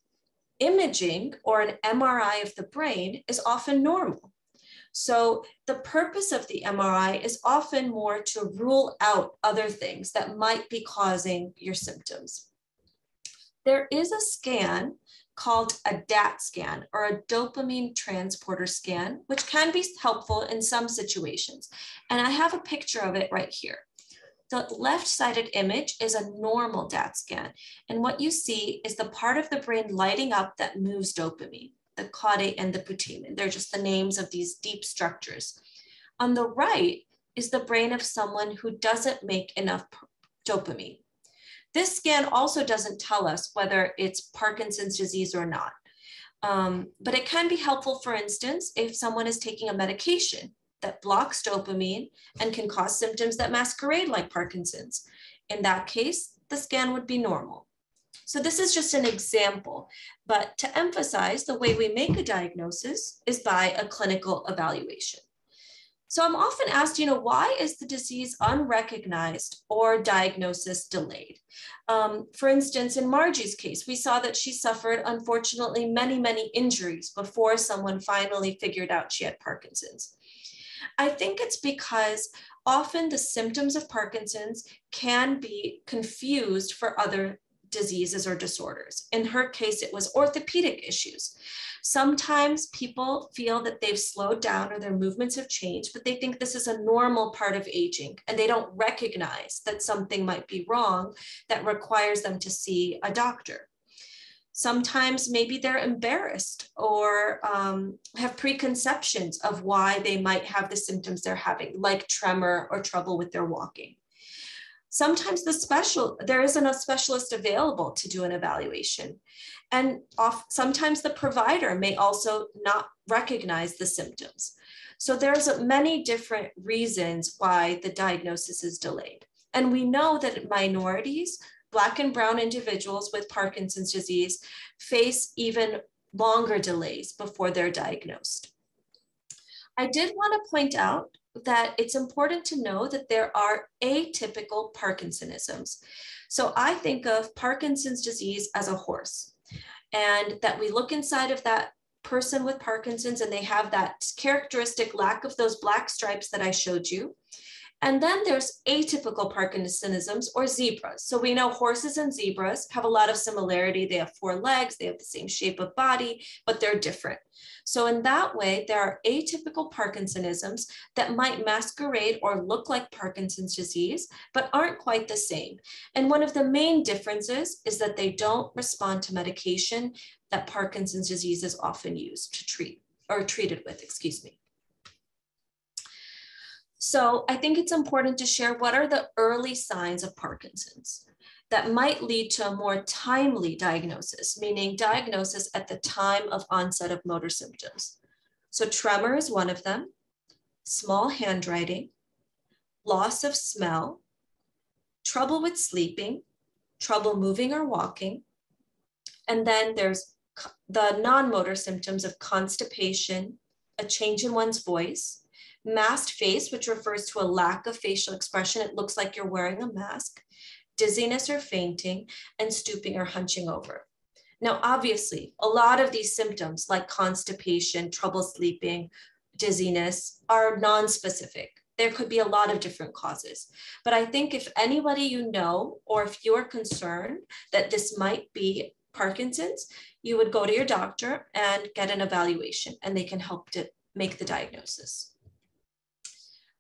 imaging or an MRI of the brain is often normal. So the purpose of the MRI is often more to rule out other things that might be causing your symptoms. There is a scan called a DAT scan, or a dopamine transporter scan, which can be helpful in some situations. And I have a picture of it right here. The left-sided image is a normal DAT scan. And what you see is the part of the brain lighting up that moves dopamine, the caudate and the putamen. They're just the names of these deep structures. On the right is the brain of someone who doesn't make enough dopamine. This scan also doesn't tell us whether it's Parkinson's disease or not. But it can be helpful, for instance, if someone is taking a medication that blocks dopamine and can cause symptoms that masquerade like Parkinson's. In that case, the scan would be normal. So this is just an example, but to emphasize, the way we make a diagnosis is by a clinical evaluation. So I'm often asked, why is the disease unrecognized or diagnosis delayed? For instance, in Margie's case, we saw that she suffered, unfortunately, many, many injuries before someone finally figured out she had Parkinson's. I think it's because often the symptoms of Parkinson's can be confused for other diseases or disorders. In her case, it was orthopedic issues. Sometimes people feel that they've slowed down or their movements have changed, but they think this is a normal part of aging and they don't recognize that something might be wrong that requires them to see a doctor. Sometimes maybe they're embarrassed or have preconceptions of why they might have the symptoms they're having, like tremor or trouble with their walking. Sometimes there isn't a specialist available to do an evaluation. And sometimes the provider may also not recognize the symptoms. So there's many different reasons why the diagnosis is delayed. And we know that minorities, Black and brown individuals with Parkinson's disease, face even longer delays before they're diagnosed. I did want to point out that it's important to know that there are atypical Parkinsonisms. So I think of Parkinson's disease as a horse, and that we look inside of that person with Parkinson's and they have that characteristic lack of those black stripes that I showed you. And then there's atypical Parkinsonisms or zebras. So we know horses and zebras have a lot of similarity. They have 4 legs, they have the same shape of body, but they're different. So in that way, there are atypical Parkinsonisms that might masquerade or look like Parkinson's disease, but aren't quite the same. And one of the main differences is that they don't respond to medication that Parkinson's disease is often used to treat or treated with, excuse me. So I think it's important to share what are the early signs of Parkinson's that might lead to a more timely diagnosis, meaning diagnosis at the time of onset of motor symptoms. So tremor is one of them, small handwriting, loss of smell, trouble with sleeping, trouble moving or walking. And then there's the non-motor symptoms of constipation, a change in one's voice, masked face, which refers to a lack of facial expression. It looks like you're wearing a mask, dizziness or fainting, and stooping or hunching over. Now, obviously, a lot of these symptoms like constipation, trouble sleeping, dizziness are non-specific. There could be a lot of different causes. But I think if anybody you know, or if you're concerned that this might be Parkinson's, you would go to your doctor and get an evaluation, and they can help to make the diagnosis.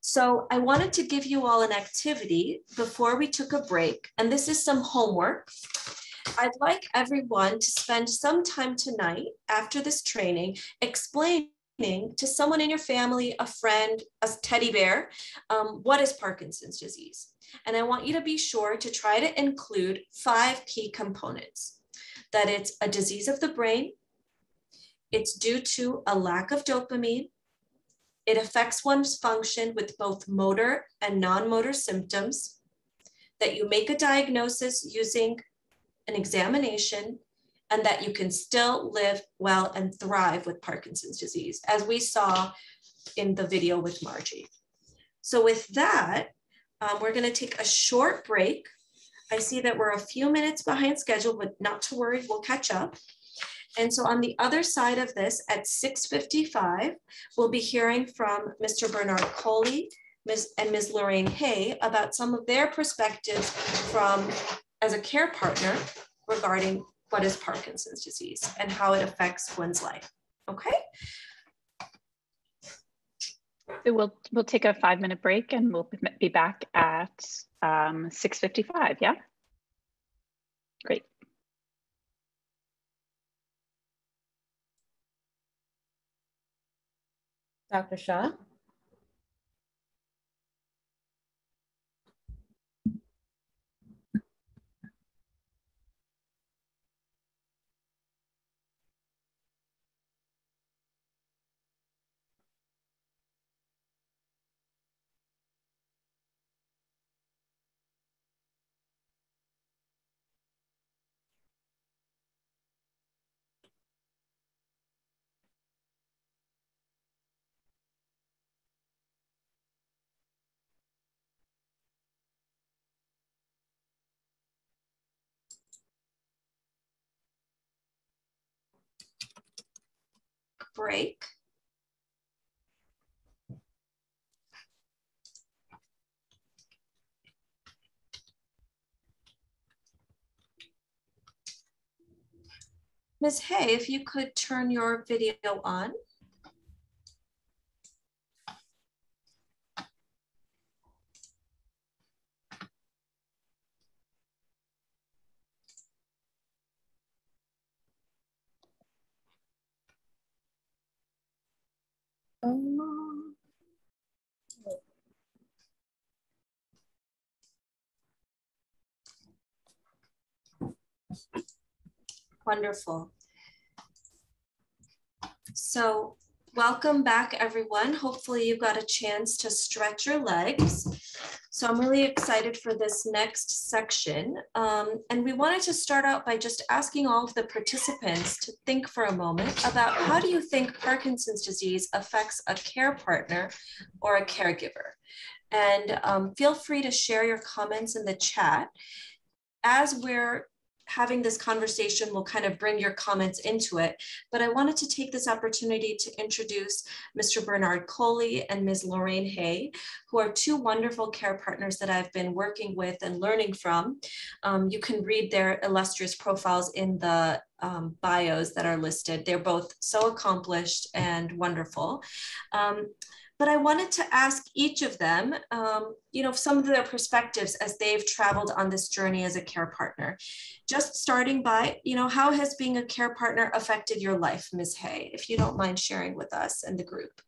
So I wanted to give you all an activity before we took a break, and this is some homework. I'd like everyone to spend some time tonight after this training explaining to someone in your family, a friend, a teddy bear, what is Parkinson's disease. And I want you to be sure to try to include 5 key components: that it's a disease of the brain, it's due to a lack of dopamine, it affects one's function with both motor and non-motor symptoms, that you make a diagnosis using an examination, and that you can still live well and thrive with Parkinson's disease, as we saw in the video with Margie. So with that, we're going to take a short break. I see that we're a few minutes behind schedule, but not to worry, we'll catch up. And so on the other side of this at 6:55, we'll be hearing from Mr. Bernard Coley and Ms. Lorraine Hay about some of their perspectives as a care partner regarding what is Parkinson's disease and how it affects one's life. Okay. So we'll take a 5-minute break and we'll be back at 6:55. Yeah. Great. Dr. Shah? break. Ms. Hay, if you could turn your video on. Wonderful. So welcome back, everyone. Hopefully you got a chance to stretch your legs. So I'm really excited for this next section. And we wanted to start out by just asking all of the participants to think for a moment about how do you think Parkinson's disease affects a care partner or a caregiver? And feel free to share your comments in the chat. As we're having this conversation, we'll kind of bring your comments into it, but I wanted to take this opportunity to introduce Mr. Bernard Coley and Ms. Lorraine Hay, who are two wonderful care partners that I've been working with and learning from. You can read their illustrious profiles in the bios that are listed. They're both so accomplished and wonderful. But I wanted to ask each of them, some of their perspectives as they've traveled on this journey as a care partner. Just starting by, how has being a care partner affected your life, Ms. Hay, if you don't mind sharing with us and the group?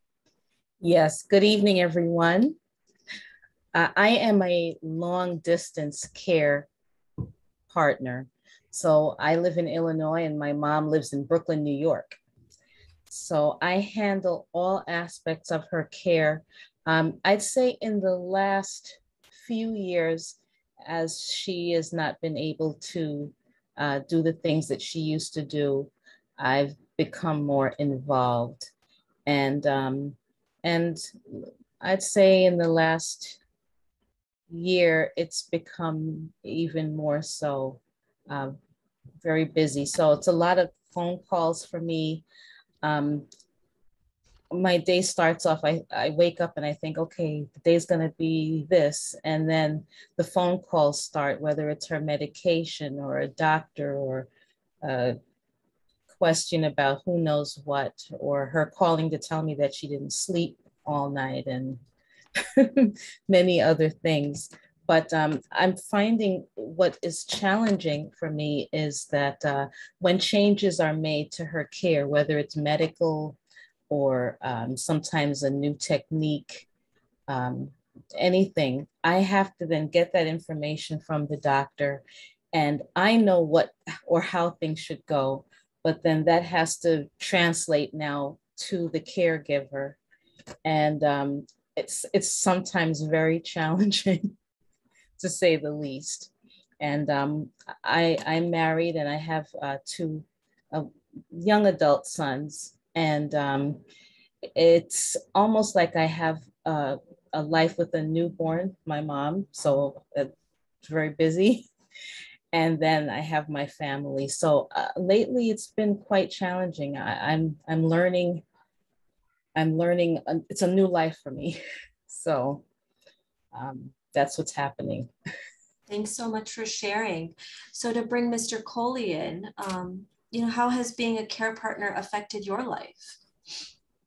Yes, good evening, everyone. I am a long distance care partner. So I live in Illinois and my mom lives in Brooklyn, New York. So I handle all aspects of her care. I'd say in the last few years, as she has not been able to do the things that she used to do, I've become more involved. And I'd say in the last year, it's become even more so very busy. So it's a lot of phone calls for me. My day starts off, I wake up and I think, okay, the day's gonna be this. And then the phone calls start, whether it's her medication or a doctor or a question about who knows what, or her calling to tell me that she didn't sleep all night and many other things. But I'm finding what is challenging for me is that when changes are made to her care, whether it's medical or sometimes a new technique, anything, I have to then get that information from the doctor. And I know what or how things should go, but then that has to translate now to the caregiver. And it's sometimes very challenging, to say the least. And I'm married and I have two young adult sons. And it's almost like I have a life with a newborn, my mom, so it's very busy. And then I have my family. So lately it's been quite challenging. I'm learning, it's a new life for me. So that's what's happening. Thanks so much for sharing. So to bring Mr. Coley in, how has being a care partner affected your life?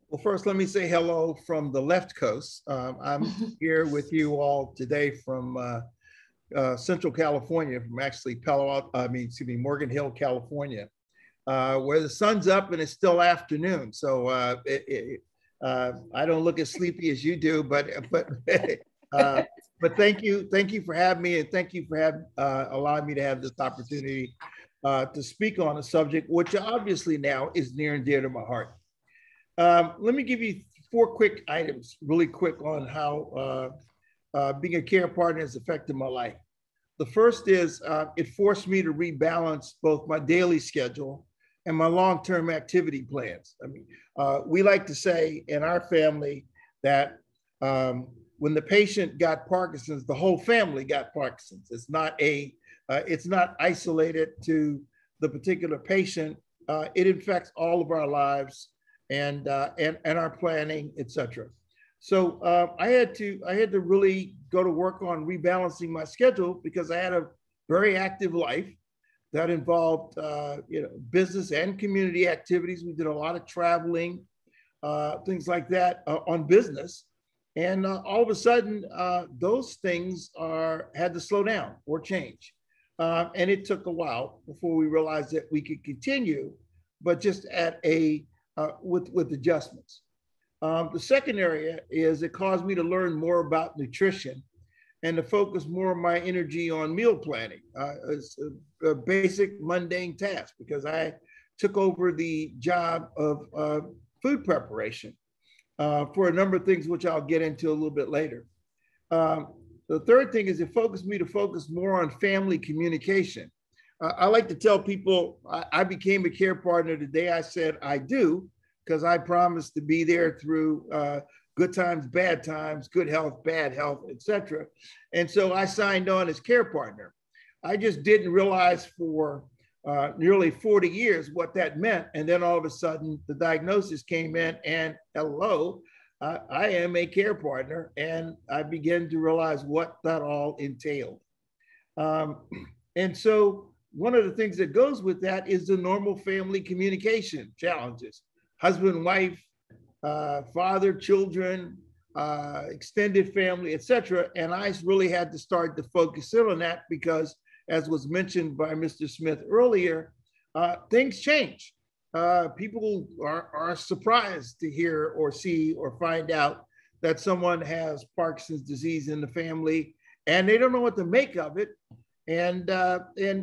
Well, first, let me say hello from the left coast. I'm here with you all today from Central California, from actually Morgan Hill, California, where the sun's up and it's still afternoon. So I don't look as sleepy as you do, but thank you for having me, and thank you for allowing me to have this opportunity to speak on a subject which obviously now is near and dear to my heart. Let me give you 4 quick items, really quick, on how being a care partner has affected my life. The first is it forced me to rebalance both my daily schedule and my long-term activity plans. I mean, we like to say in our family that when the patient got Parkinson's, the whole family got Parkinson's. It's not isolated to the particular patient. It infects all of our lives, and our planning, etc. So I had to really go to work on rebalancing my schedule because I had a very active life that involved business and community activities. We did a lot of traveling, things like that on business. And all of a sudden, those things had to slow down or change. And it took a while before we realized that we could continue, but just at with adjustments. The second area is it caused me to learn more about nutrition and to focus more of my energy on meal planning. It's a basic mundane task because I took over the job of food preparation for a number of things, which I'll get into a little bit later. The third thing is it focused me to focus more on family communication. I like to tell people I became a care partner the day I said I do, because I promised to be there through good times, bad times, good health, bad health, etc. And so I signed on as care partner. I just didn't realize for nearly 40 years what that meant. And then all of a sudden the diagnosis came in and hello, I am a care partner. And I began to realize what that all entailed. And so one of the things that goes with that is the normal family communication challenges. Husband, wife, father, children, extended family, etc. And I really had to start to focus in on that because, as was mentioned by Mr. Smith earlier, things change. People are surprised to hear or see or find out that someone has Parkinson's disease in the family, and they don't know what to make of it. And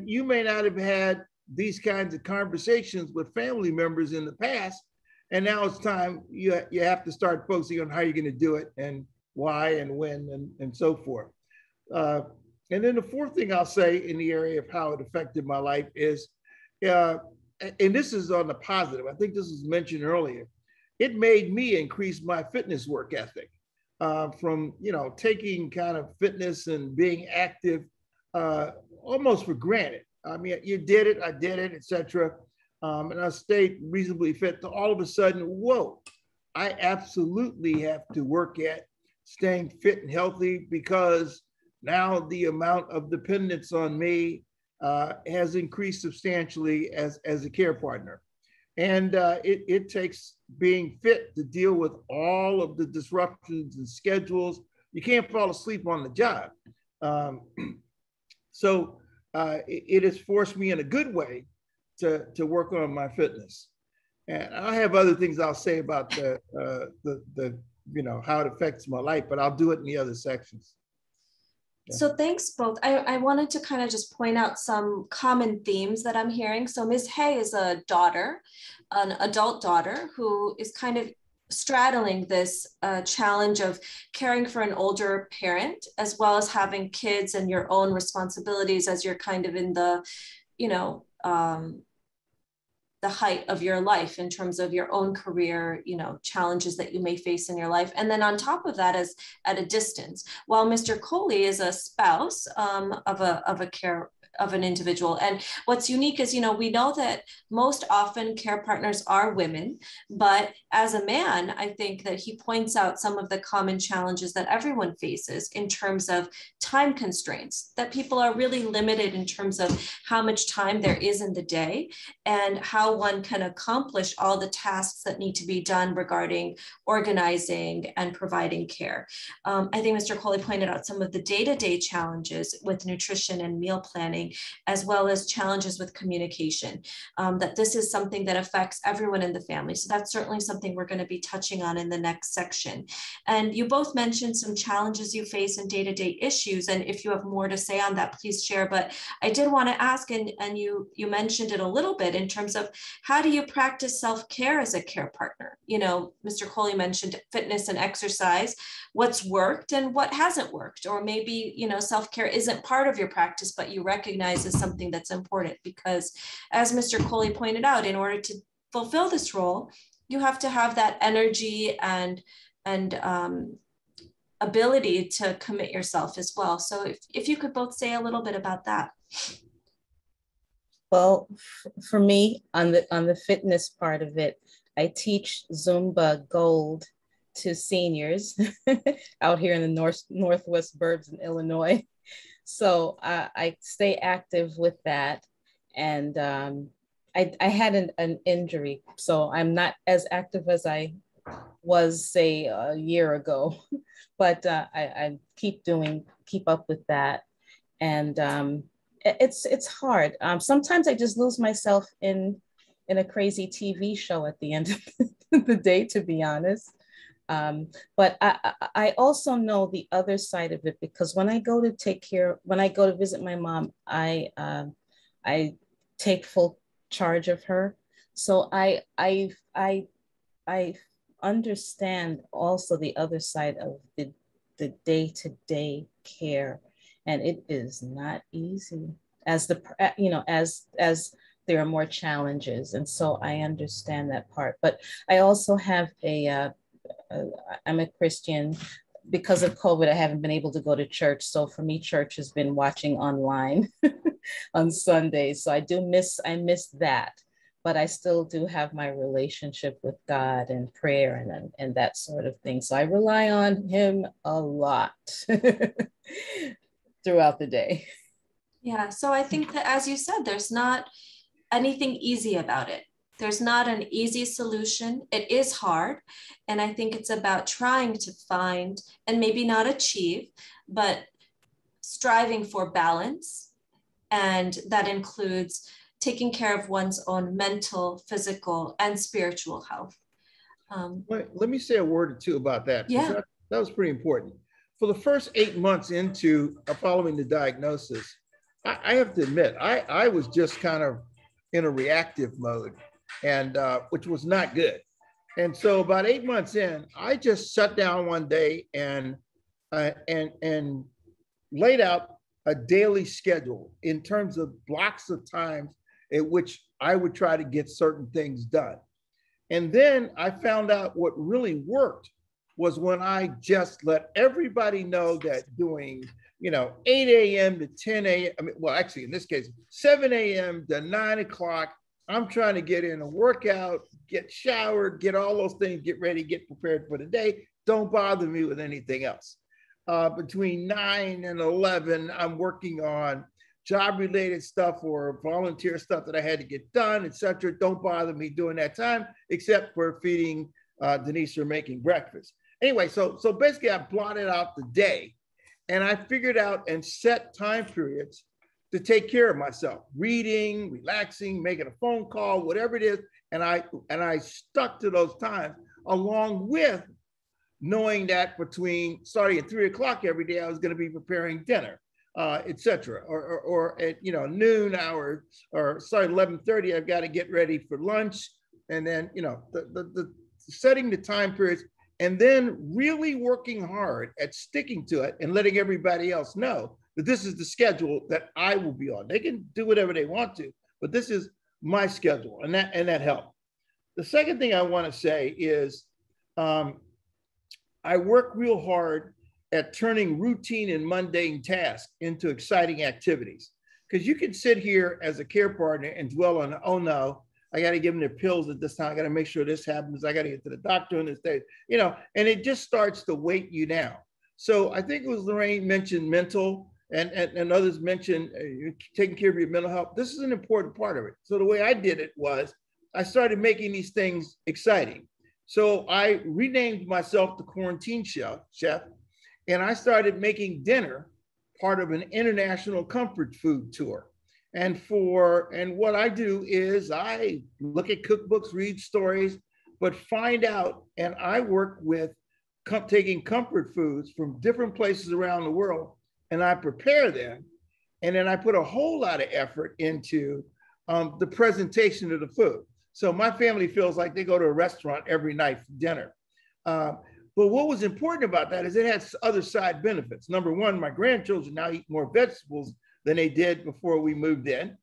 you may not have had these kinds of conversations with family members in the past. And now it's time you have to start focusing on how you're going to do it and why and when and so forth. And then the fourth thing I'll say in the area of how it affected my life is, and this is on the positive, I think this was mentioned earlier, it made me increase my fitness work ethic from, taking kind of fitness and being active almost for granted. I mean, you did it, I did it, etc. And I stayed reasonably fit to all of a sudden, whoa, I absolutely have to work at staying fit and healthy because now the amount of dependence on me has increased substantially as a care partner. And it takes being fit to deal with all of the disruptions and schedules. You can't fall asleep on the job. So it has forced me in a good way to work on my fitness. And I have other things I'll say about the how it affects my life, but I'll do it in the other sections. Yeah. So thanks both. I wanted to kind of just point out some common themes that I'm hearing. So Ms. Hay is a daughter, an adult daughter who is kind of straddling this challenge of caring for an older parent, as well as having kids and your own responsibilities as you're kind of in the, the height of your life in terms of your own career, challenges that you may face in your life. And then on top of that is at a distance, while Mr. Coley is a spouse of an individual. And what's unique is, we know that most often care partners are women, but as a man, I think that he points out some of the common challenges that everyone faces in terms of time constraints, that people are really limited in terms of how much time there is in the day and how one can accomplish all the tasks that need to be done regarding organizing and providing care. I think Mr. Coley pointed out some of the day-to-day challenges with nutrition and meal planning, as well as challenges with communication, that this is something that affects everyone in the family. So that's certainly something we're going to be touching on in the next section. And you both mentioned some challenges you face in day-to-day issues. And if you have more to say on that, please share. But I did want to ask, and you mentioned it a little bit in terms of how do you practice self-care as a care partner? Mr. Coley mentioned fitness and exercise, what's worked and what hasn't worked, or maybe, self-care isn't part of your practice, but you recognize as something that's important because, as Mr. Coley pointed out, in order to fulfill this role, you have to have that energy and ability to commit yourself as well. So if you could both say a little bit about that. Well, for me, on the fitness part of it, I teach Zumba Gold to seniors out here in the northwest burbs in Illinois. So I stay active with that. And I had an injury, so I'm not as active as I was, say, a year ago, but I keep up with that. And it's hard. Sometimes I just lose myself in a crazy TV show at the end of the day, to be honest. But I also know the other side of it, because when I go to visit my mom, I take full charge of her. So I understand also the other side of the day-to-day care, and it is not easy as there are more challenges. And so I understand that part. But I also have I'm a Christian. Because of COVID, I haven't been able to go to church. So for me, church has been watching online on Sundays. So I miss that, but I still do have my relationship with God and prayer and that sort of thing. So I rely on him a lot throughout the day. Yeah, so I think that, as you said, there's not anything easy about it. There's not an easy solution. It is hard. And I think it's about trying to find, and maybe not achieve, but striving for balance. And that includes taking care of one's own mental, physical, and spiritual health. Let me say a word or two about that. Yeah. That was pretty important. For the first 8 months into following the diagnosis, I have to admit, I was just kind of in a reactive mode, and which was not good. And so about 8 months in, I just sat down one day and laid out a daily schedule in terms of blocks of times at which I would try to get certain things done. And then I found out what really worked was when I just let everybody know that doing 8 a.m. to 10 a.m. I mean, well, actually, in this case, 7 a.m. to 9 o'clock, I'm trying to get in a workout, get showered, get all those things, get ready, get prepared for the day. Don't bother me with anything else. Between 9 and 11, I'm working on job-related stuff or volunteer stuff that I had to get done, etc. Don't bother me during that time, except for feeding Denise or making breakfast. Anyway, so basically I blotted out the day, and I figured out and set time periods to take care of myself, reading, relaxing, making a phone call, whatever it is. And I stuck to those times, along with knowing that starting at 3 o'clock every day, I was going to be preparing dinner, etc. Or at noon hour, or sorry, 11:30, I've got to get ready for lunch. And then the setting the time periods, and then really working hard at sticking to it and letting everybody else know that this is the schedule that I will be on. They can do whatever they want to, but this is my schedule, and that helped. The second thing I want to say is I work real hard at turning routine and mundane tasks into exciting activities. Because you can sit here as a care partner and dwell on, oh no, I got to give them their pills at this time. I got to make sure this happens. I got to get to the doctor on this day, and it just starts to weight you down. So I think it was Lorraine mentioned mental, and others mentioned taking care of your mental health. This is an important part of it. So the way I did it was I started making these things exciting. So I renamed myself the Quarantine Chef, and I started making dinner part of an international comfort food tour. And what I do is I look at cookbooks, read stories, but find out, and I work with taking comfort foods from different places around the world, and I prepare them. And then I put a whole lot of effort into the presentation of the food. So my family feels like they go to a restaurant every night for dinner. But what was important about that is it had other side benefits. Number one, my grandchildren now eat more vegetables than they did before we moved in,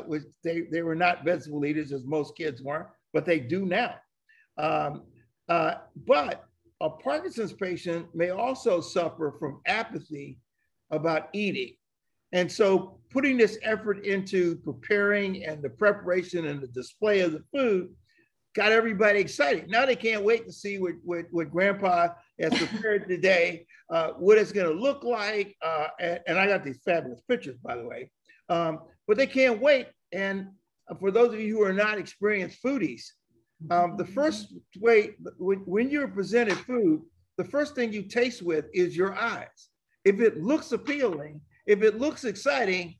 which they were not vegetable eaters, as most kids weren't, but they do now. But a Parkinson's patient may also suffer from apathy about eating. And so putting this effort into preparing and the preparation and the display of the food got everybody excited. Now they can't wait to see what Grandpa has prepared today, what it's going to look like. And I got these fabulous pictures, by the way. But they can't wait. And for those of you who are not experienced foodies, the first way, when you're presented food, the first thing you taste with is your eyes. If it looks appealing, if it looks exciting,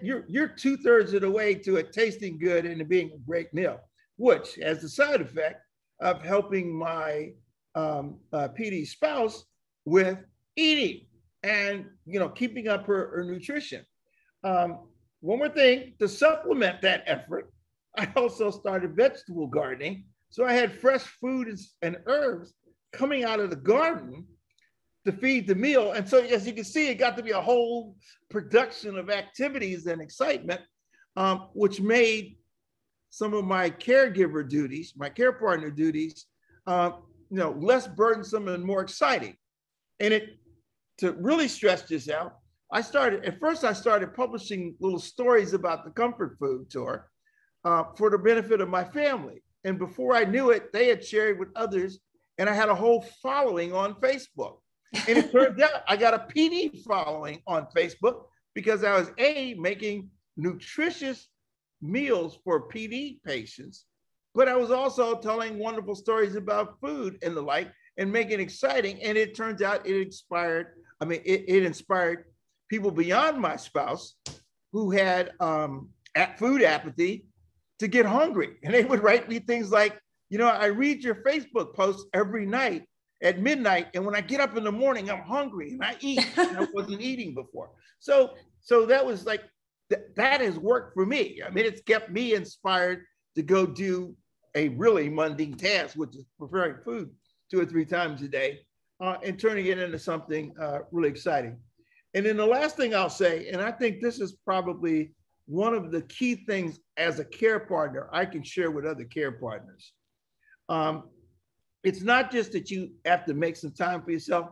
you're 2/3 of the way to it tasting good and it being a great meal, which has the side effect of helping my PD spouse with eating and keeping up her nutrition. One more thing, to supplement that effort, I also started vegetable gardening. So I had fresh foods and herbs coming out of the garden to feed the meal. And so as you can see, it got to be a whole production of activities and excitement, which made some of my caregiver duties, my care partner duties, less burdensome and more exciting. And to really stress this out, I started publishing little stories about the comfort food tour for the benefit of my family. And before I knew it, they had shared with others, and I had a whole following on Facebook. And it turned out I got a PD following on Facebook because I was making nutritious meals for PD patients, but I was also telling wonderful stories about food and the like and making it exciting. And it turns out it inspired people beyond my spouse who had food apathy to get hungry. And they would write me things like, I read your Facebook posts every night at midnight, and when I get up in the morning, I'm hungry and I eat. And I wasn't eating before. So that was like, that has worked for me. I mean, it's kept me inspired to go do a really mundane task, which is preparing food 2 or 3 times a day and turning it into something really exciting. And then the last thing I'll say, and I think this is probably one of the key things as a care partner I can share with other care partners. It's not just that you have to make some time for yourself,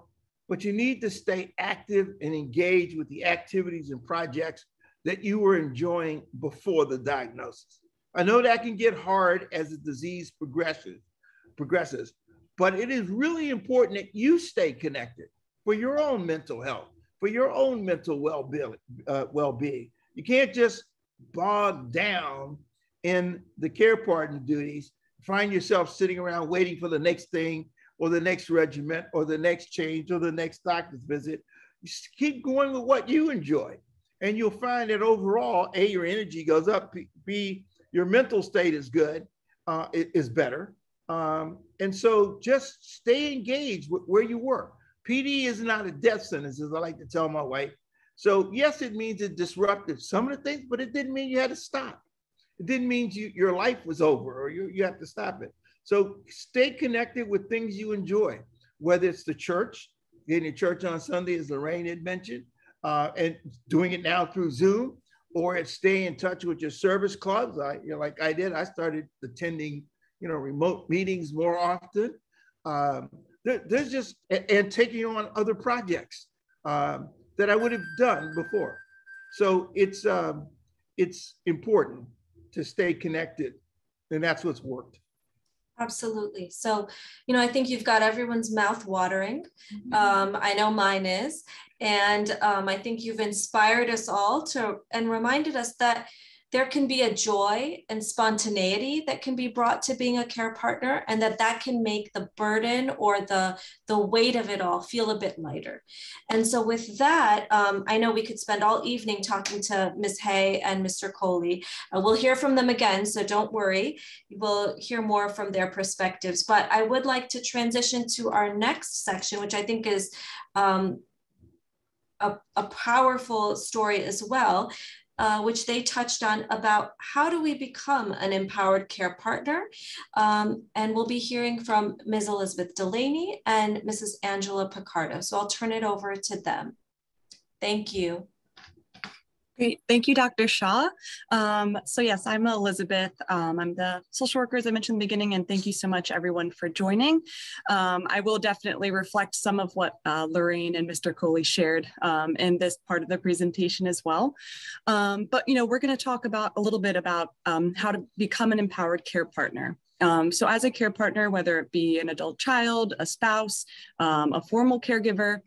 but you need to stay active and engaged with the activities and projects that you were enjoying before the diagnosis. I know that can get hard as the disease progresses, but it is really important that you stay connected for your own mental health, for your own mental well-being. You can't just bog down in the care partner duties, find yourself sitting around waiting for the next thing or the next regimen or the next change or the next doctor's visit. You just keep going with what you enjoy. And you'll find that overall, A, your energy goes up, B, your mental state is good, is better. And so just stay engaged with where you work. PD is not a death sentence, as I like to tell my wife. So yes, it means it disrupted some of the things, but it didn't mean you had to stop. It didn't mean your life was over or you have to stop it. So stay connected with things you enjoy, whether it's the church, getting to church on Sunday, as Lorraine had mentioned, and doing it now through Zoom, or it's staying in touch with your service clubs. Like I did, I started attending, remote meetings more often. There's just, and taking on other projects that I would have done before. So it's important to stay connected, and that's what's worked. Absolutely. So, I think you've got everyone's mouth watering. I know mine is. And I think you've inspired us all and reminded us that there can be a joy and spontaneity that can be brought to being a care partner, and that can make the burden or the weight of it all feel a bit lighter. And so with that, I know we could spend all evening talking to Ms. Hay and Mr. Coley. We'll hear from them again, so don't worry. We'll hear more from their perspectives. But I would like to transition to our next section, which I think is a powerful story as well, which they touched on about how do we become an empowered care partner. And we'll be hearing from Ms. Elizabeth Delaney and Mrs. Angela Picardo. So I'll turn it over to them. Thank you. Great, thank you, Dr. Shah. So yes, I'm Elizabeth. I'm the social worker, as I mentioned in the beginning, and thank you so much, everyone, for joining. I will definitely reflect some of what Lorraine and Mr. Coley shared in this part of the presentation as well. But we're going to talk a little bit about how to become an empowered care partner. So as a care partner, whether it be an adult child, a spouse, a formal caregiver,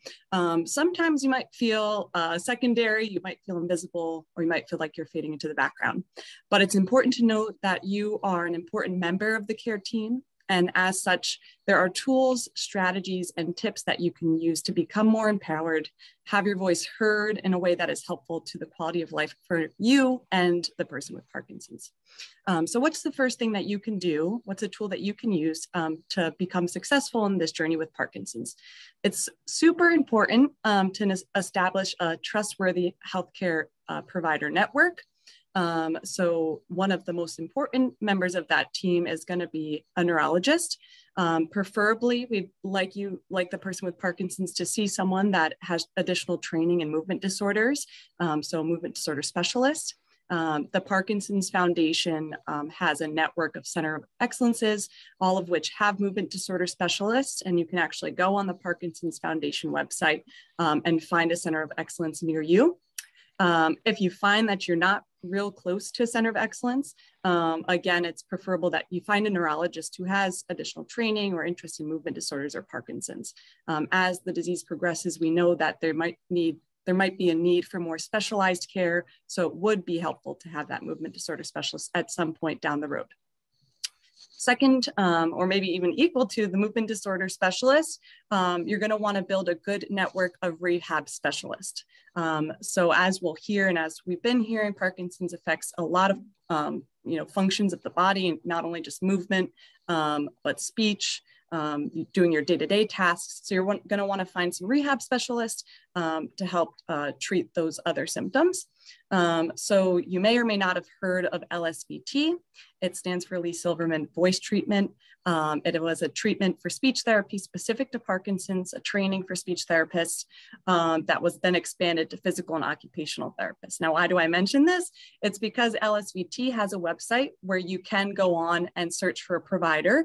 sometimes you might feel secondary, you might feel invisible, or you might feel like you're fading into the background. But it's important to note that you are an important member of the care team. And as such, there are tools, strategies, and tips that you can use to become more empowered, have your voice heard in a way that is helpful to the quality of life for you and the person with Parkinson's. So what's the first thing that you can do? What's a tool that you can use to become successful in this journey with Parkinson's? It's super important to establish a trustworthy healthcare provider network. So one of the most important members of that team is going to be a neurologist. Preferably, we'd like the person with Parkinson's to see someone that has additional training in movement disorders, so a movement disorder specialist. The Parkinson's Foundation has a network of Center of Excellences, all of which have movement disorder specialists, and you can actually go on the Parkinson's Foundation website and find a Center of Excellence near you. If you find that you're not real close to a Center of Excellence, again, it's preferable that you find a neurologist who has additional training or interest in movement disorders or Parkinson's. As the disease progresses, we know that there might be a need for more specialized care, so it would be helpful to have that movement disorder specialist at some point down the road. Second, or maybe even equal to the movement disorder specialist, you're going to want to build a good network of rehab specialists. So as we'll hear, and as we've been hearing, Parkinson's affects a lot of functions of the body, and not only just movement, but speech, doing your day-to-day tasks. So you're going to want to find some rehab specialists to help treat those other symptoms. So you may or may not have heard of LSVT. It stands for Lee Silverman Voice Treatment. It was a treatment for speech therapy specific to Parkinson's, a training for speech therapists that was then expanded to physical and occupational therapists. Now, why do I mention this? It's because LSVT has a website where you can go on and search for a provider.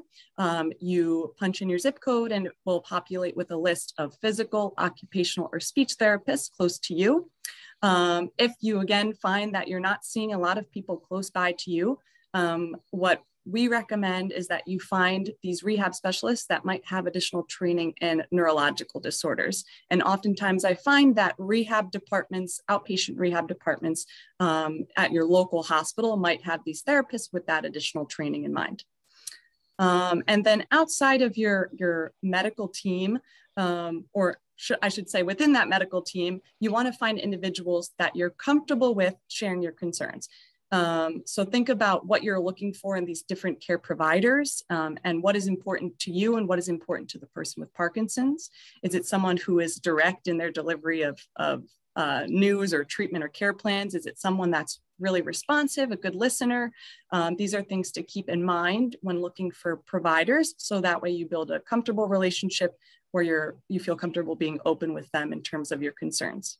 You punch in your zip code and it will populate with a list of physical, occupational, or speech therapists close to you. If you again find that you're not seeing a lot of people close by to you, what we recommend is that you find these rehab specialists that might have additional training in neurological disorders. And oftentimes I find that rehab departments, outpatient rehab departments at your local hospital might have these therapists with that additional training in mind. And then outside of your medical team, I should say within that medical team, you want to find individuals that you're comfortable with sharing your concerns. So think about what you're looking for in these different care providers and what is important to you and what is important to the person with Parkinson's. Is it someone who is direct in their delivery of news or treatment or care plans? Is it someone that's really responsive, a good listener? These are things to keep in mind when looking for providers, so that way you build a comfortable relationship where you feel comfortable being open with them in terms of your concerns.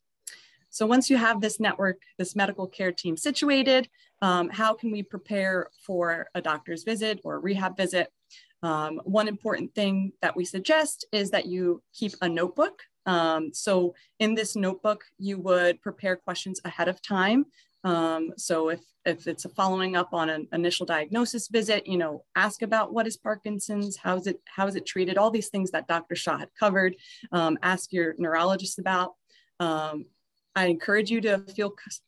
So once you have this network, this medical care team situated, how can we prepare for a doctor's visit or a rehab visit? One important thing that we suggest is that you keep a notebook. So in this notebook, you would prepare questions ahead of time. So if it's a following up on an initial diagnosis visit, ask about what is Parkinson's, how is it treated, all these things that Dr. Shah had covered, ask your neurologist about. I encourage you to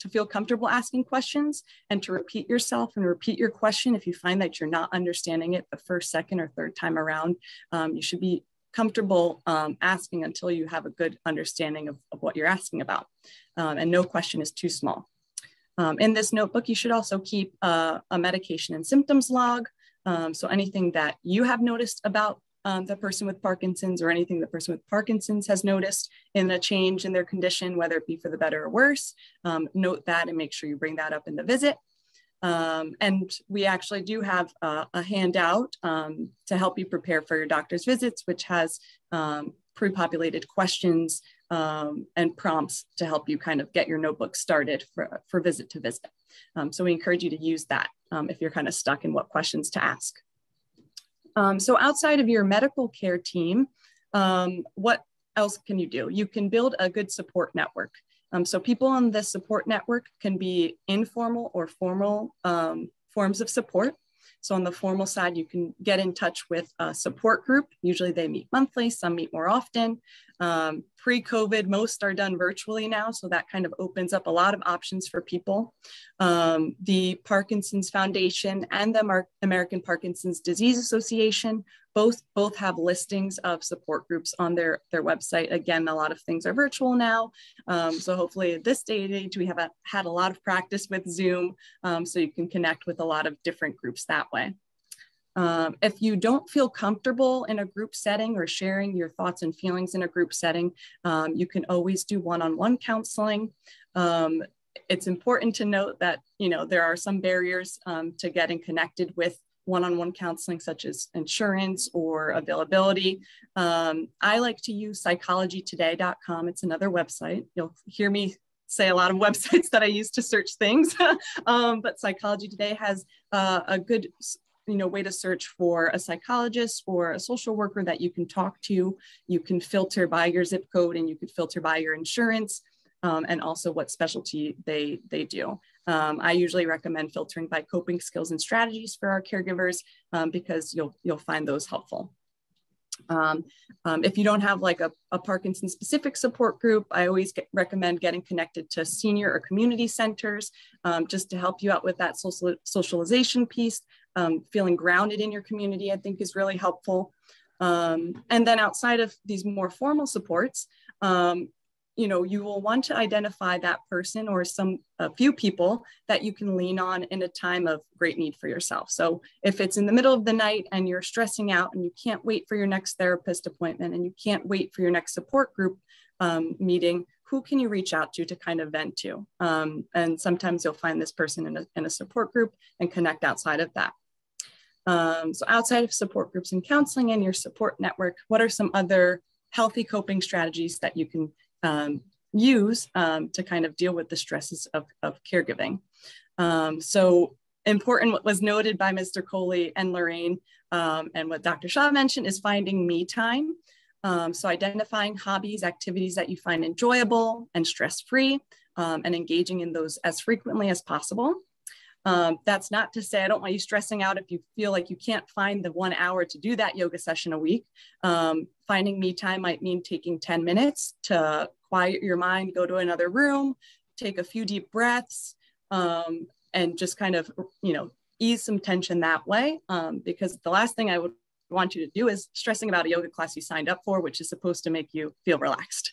feel comfortable asking questions and to repeat yourself and repeat your question. If you find that you're not understanding it the first, second, or third time around, you should be comfortable asking until you have a good understanding of what you're asking about. And no question is too small. In this notebook, you should also keep a medication and symptoms log. So anything that you have noticed about the person with Parkinson's or anything the person with Parkinson's has noticed in a change in their condition, whether it be for the better or worse, note that and make sure you bring that up in the visit. And we actually do have a handout to help you prepare for your doctor's visits, which has pre-populated questions and prompts to help you kind of get your notebook started for visit to visit. So we encourage you to use that if you're kind of stuck in what questions to ask. So outside of your medical care team, what else can you do? You can build a good support network. So people on this support network can be informal or formal forms of support. So on the formal side, you can get in touch with a support group. Usually they meet monthly, some meet more often. Pre-COVID, most are done virtually now, so that kind of opens up a lot of options for people. The Parkinson's Foundation and the American Parkinson's Disease Association both have listings of support groups on their website. Again, a lot of things are virtual now, so hopefully at this day and age, we have had a lot of practice with Zoom, so you can connect with a lot of different groups that way. If you don't feel comfortable in a group setting or sharing your thoughts and feelings in a group setting, you can always do one-on-one counseling. It's important to note that, you know, there are some barriers to getting connected with one-on-one counseling, such as insurance or availability. I like to use psychologytoday.com. It's another website. You'll hear me say a lot of websites that I use to search things, but Psychology Today has a good way to search for a psychologist or a social worker that you can talk to. You can filter by your zip code, and you can filter by your insurance, and also what specialty they do. I usually recommend filtering by coping skills and strategies for our caregivers, because you'll find those helpful. If you don't have like a Parkinson specific support group, I always recommend getting connected to senior or community centers, just to help you out with that socialization piece. Feeling grounded in your community, I think, is really helpful. And then outside of these more formal supports, you will want to identify that person or a few people that you can lean on in a time of great need for yourself. So if it's in the middle of the night and you're stressing out and you can't wait for your next therapist appointment and you can't wait for your next support group meeting, who can you reach out to kind of vent to? And sometimes you'll find this person in a support group and connect outside of that. So outside of support groups and counseling and your support network, what are some other healthy coping strategies that you can use to kind of deal with the stresses of caregiving? So important, what was noted by Mr. Coley and Lorraine, and what Dr. Shah mentioned, is finding me time. So identifying hobbies, activities that you find enjoyable and stress-free, and engaging in those as frequently as possible. That's not to say I don't want you stressing out if you feel like you can't find the 1 hour to do that yoga session a week. Finding me time might mean taking 10 minutes to quiet your mind, go to another room, take a few deep breaths, and just kind of, ease some tension that way. Because the last thing I would want you to do is stressing about a yoga class you signed up for, which is supposed to make you feel relaxed.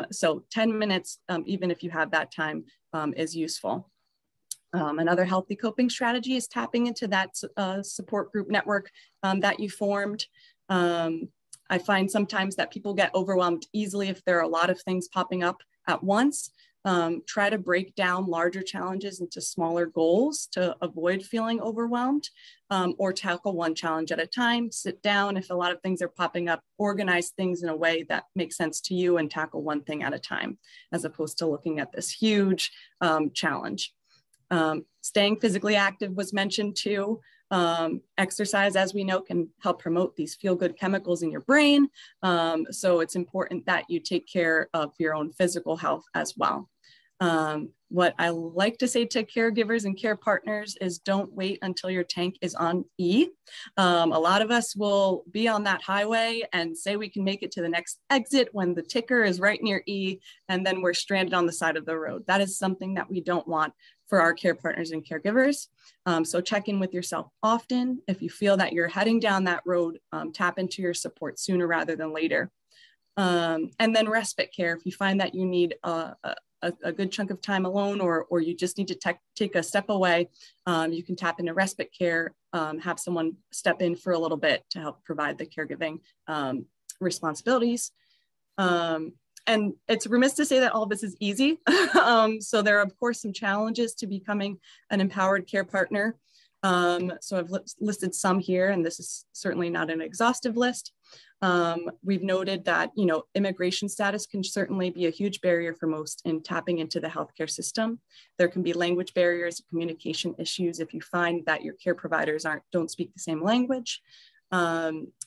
So 10 minutes, even if you have that time, is useful. Another healthy coping strategy is tapping into that support group network that you formed. I find sometimes that people get overwhelmed easily if there are a lot of things popping up at once. Try to break down larger challenges into smaller goals to avoid feeling overwhelmed, or tackle one challenge at a time. Sit down if a lot of things are popping up, organize things in a way that makes sense to you and tackle one thing at a time, as opposed to looking at this huge challenge. Staying physically active was mentioned too. Exercise, as we know, can help promote these feel-good chemicals in your brain. So it's important that you take care of your own physical health as well. What I like to say to caregivers and care partners is don't wait until your tank is on E. A lot of us will be on that highway and say we can make it to the next exit when the ticker is right near E, and then we're stranded on the side of the road. That is something that we don't want for our care partners and caregivers. So check in with yourself often. If you feel that you're heading down that road, tap into your support sooner rather than later. And then respite care. If you find that you need a good chunk of time alone, or you just need to take a step away, you can tap into respite care, have someone step in for a little bit to help provide the caregiving responsibilities. And it's remiss to say that all of this is easy. So there are, of course, some challenges to becoming an empowered care partner. So I've listed some here, and this is certainly not an exhaustive list. We've noted that, immigration status can certainly be a huge barrier for most in tapping into the healthcare system. There can be language barriers, communication issues if you find that your care providers don't speak the same language.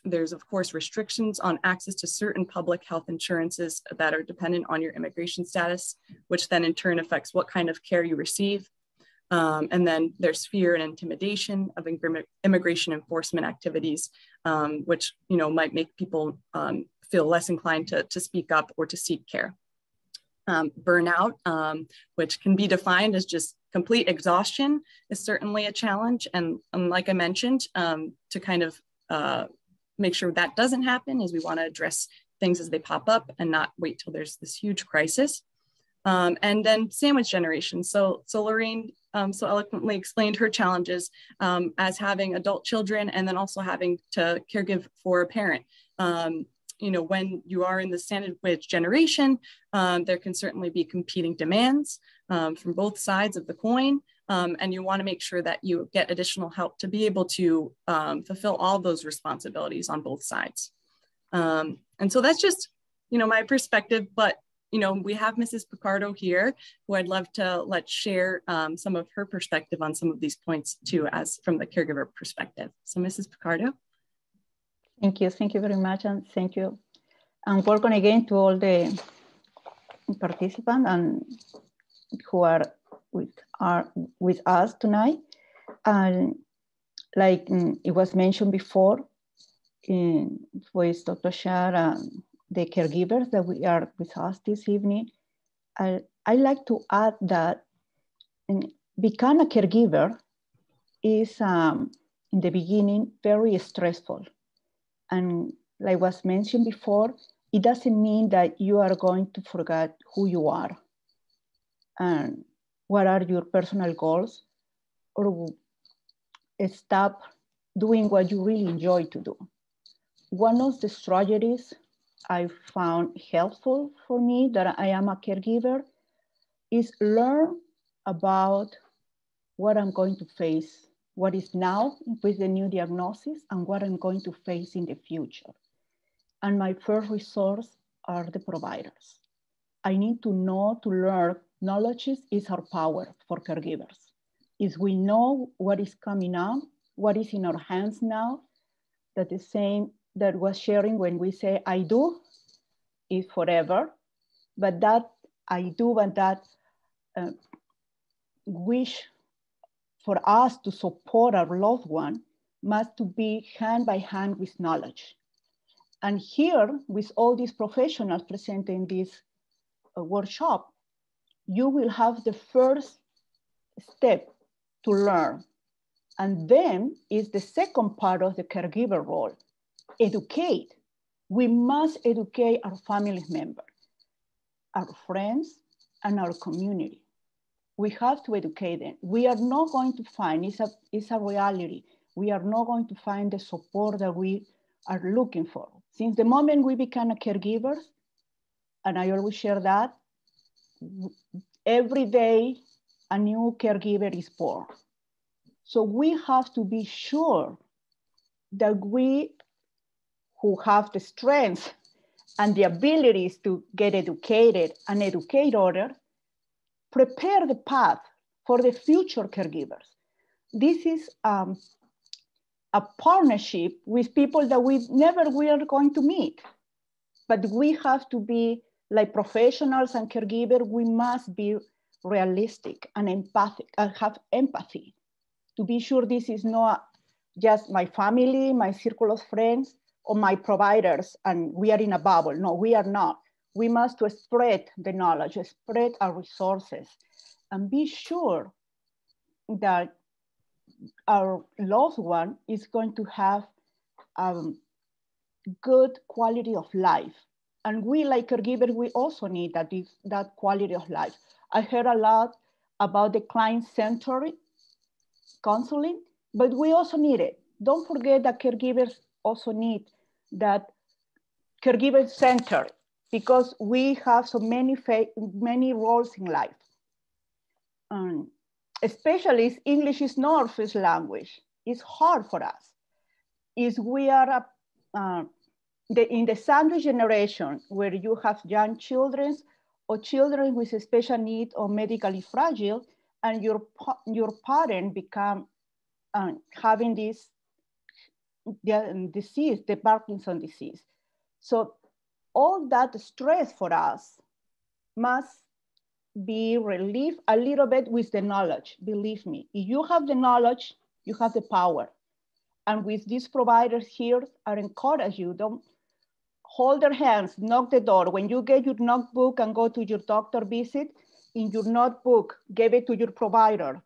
There's, of course, restrictions on access to certain public health insurances that are dependent on your immigration status, which then in turn affects what kind of care you receive. And then there's fear and intimidation of immigration enforcement activities, which might make people feel less inclined to speak up or to seek care. Burnout, which can be defined as just complete exhaustion, is certainly a challenge. And like I mentioned, to kind of make sure that doesn't happen is we want to address things as they pop up and not wait till there's this huge crisis. And then sandwich generation. So Lorraine so eloquently explained her challenges as having adult children and then also having to caregive for a parent. When you are in the sandwich generation, there can certainly be competing demands from both sides of the coin. And you want to make sure that you get additional help to be able to fulfill all those responsibilities on both sides. And so that's just, my perspective, but we have Mrs. Picardo here, who I'd love to let share some of her perspective on some of these points too, as from the caregiver perspective. So Mrs. Picardo. Thank you very much, and thank you. And welcome again to all the participants and who are with us tonight. And like it was mentioned before, with Dr. Shah, the caregivers that we are with us this evening, I like to add that becoming a caregiver is, in the beginning, very stressful. And like was mentioned before, it doesn't mean that you are going to forget who you are and what are your personal goals, or stop doing what you really enjoy to do. One of the strategies I found helpful for me that I am a caregiver is learn about what I'm going to face, what is now with the new diagnosis, and what I'm going to face in the future. And my first resource are the providers. I need to know, to learn. Knowledge is our power for caregivers. If we know what is coming up, what is in our hands now, that the same that was sharing when we say I do is forever, but that I do and that wish for us to support our loved one must to be hand by hand with knowledge. And here, with all these professionals presenting this workshop, you will have the first step to learn. And then is the second part of the caregiver role, educate. We must educate our family members, our friends, and our community. We have to educate them. We are not going to find, it's a reality, we are not going to find the support that we are looking for. Since the moment we become a caregiver, and I always share that, every day a new caregiver is born. So we have to be sure that we who have the strength and the abilities to get educated and educate others, prepare the path for the future caregivers. This is a partnership with people that we are going to meet. But we have to be like professionals and caregivers, we must be realistic and empathic and have empathy to be sure this is not just my family, my circle of friends, or my providers, and we are in a bubble. No, we are not. We must spread the knowledge, spread our resources, and be sure that our loved one is going to have good quality of life. And we, like caregivers, we also need that quality of life. I heard a lot about the client-centered counseling, but we also need it. Don't forget that caregivers also need that caregiver-centered, because we have so many roles in life. Especially if English is not our first language, it's hard for us. We are in the sandwich generation, where you have young children or children with special needs or medically fragile, and your parent become having this disease, the Parkinson disease. So all that stress for us must be relieved a little bit with the knowledge. Believe me, if you have the knowledge, you have the power. And with these providers here, I encourage you, don't hold their hands, knock the door. When you get your notebook and go to your doctor visit, in your notebook, give it to your provider.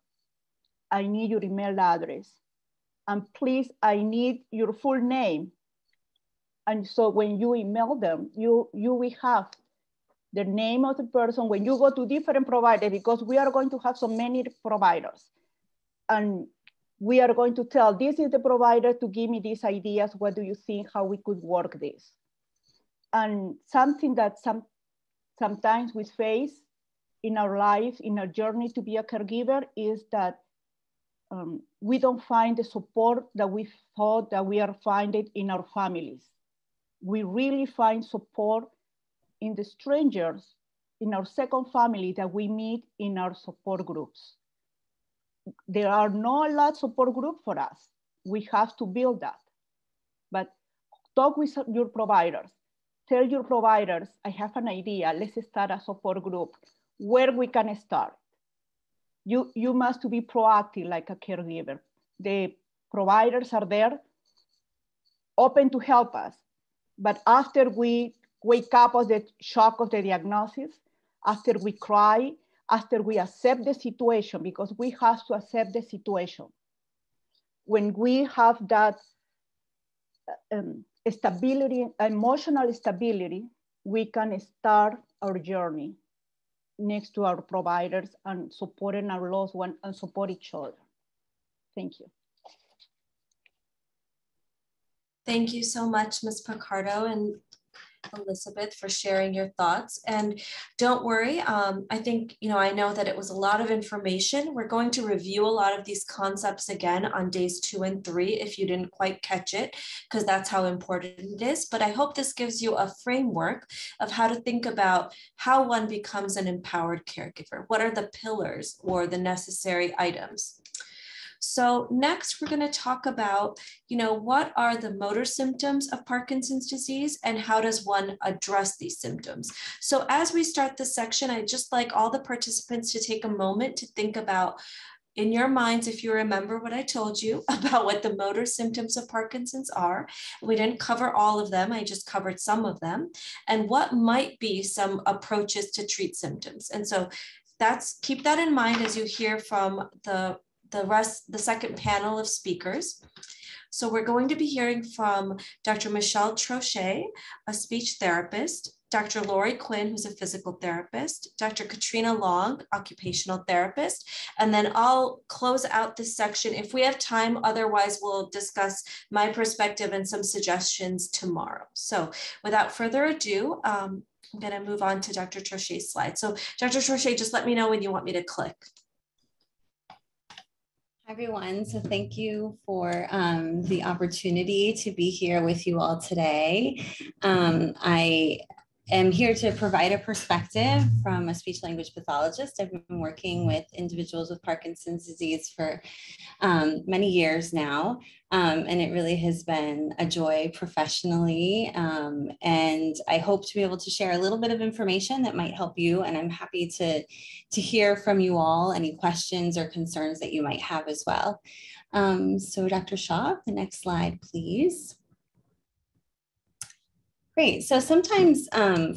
I need your email address. And please, I need your full name. And so when you email them, you will have the name of the person. When you go to different providers, because we are going to have so many providers, and we are going to tell, this is the provider to give me these ideas. What do you think, how we could work this? And something that sometimes we face in our life, in our journey to be a caregiver, is that we don't find the support that we thought that we are finding in our families. We really find support in the strangers, in our second family that we meet in our support groups. There are not a lot of support group for us. We have to build that. But talk with your providers. Tell your providers, I have an idea, let's start a support group where we can start. You must be proactive like a caregiver. The providers are there, open to help us. But after we wake up of the shock of the diagnosis, after we cry, after we accept the situation, because we have to accept the situation. When we have that stability, emotional stability, we can start our journey next to our providers and supporting our loved one and support each other. Thank you. Thank you so much, Ms. Picardo and Elizabeth, for sharing your thoughts. And don't worry, I think, I know that it was a lot of information. We're going to review a lot of these concepts again on days 2 and 3 if you didn't quite catch it, because that's how important it is. But I hope this gives you a framework of how to think about how one becomes an empowered caregiver. What are the pillars or the necessary items? So next, we're going to talk about, what are the motor symptoms of Parkinson's disease and how does one address these symptoms? So as we start this section, I'd just like all the participants to take a moment to think about, in your minds, if you remember what I told you about what the motor symptoms of Parkinson's are. We didn't cover all of them, I just covered some of them, and what might be some approaches to treat symptoms. And so keep that in mind as you hear from the second panel of speakers. So we're going to be hearing from Dr. Michelle Troche, a speech therapist, Dr. Lori Quinn, who's a physical therapist, Dr. Katrina Long, occupational therapist, and then I'll close out this section if we have time. Otherwise, we'll discuss my perspective and some suggestions tomorrow. So without further ado, I'm going to move on to Dr. Troche's slide. So Dr. Troche, just let me know when you want me to click. Hi, everyone. So thank you for the opportunity to be here with you all today. I am here to provide a perspective from a speech language pathologist. I've been working with individuals with Parkinson's disease for many years now, and it really has been a joy professionally. And I hope to be able to share a little bit of information that might help you, and I'm happy to hear from you all any questions or concerns that you might have as well. So Dr. Shah, the next slide, please. Great. So sometimes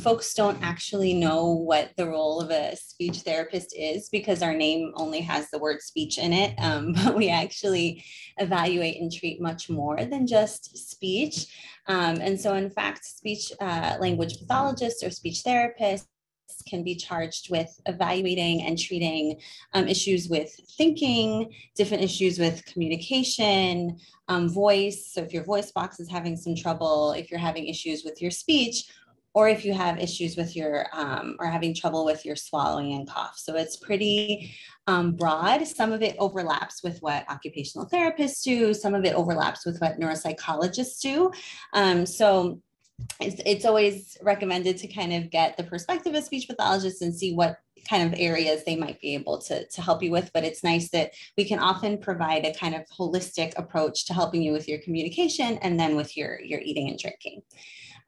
folks don't actually know what the role of a speech therapist is because our name only has the word speech in it, but we actually evaluate and treat much more than just speech. And so in fact, speech language pathologists or speech therapists can be charged with evaluating and treating issues with thinking, different issues with communication, voice. So if your voice box is having some trouble, if you're having issues with your speech, or if you have issues with your, or having trouble with your swallowing and cough. So it's pretty broad. Some of it overlaps with what occupational therapists do. Some of it overlaps with what neuropsychologists do. So it's always recommended to kind of get the perspective of speech pathologists and see what kind of areas they might be able to help you with. But it's nice that we can often provide a kind of holistic approach to helping you with your communication and then with your eating and drinking.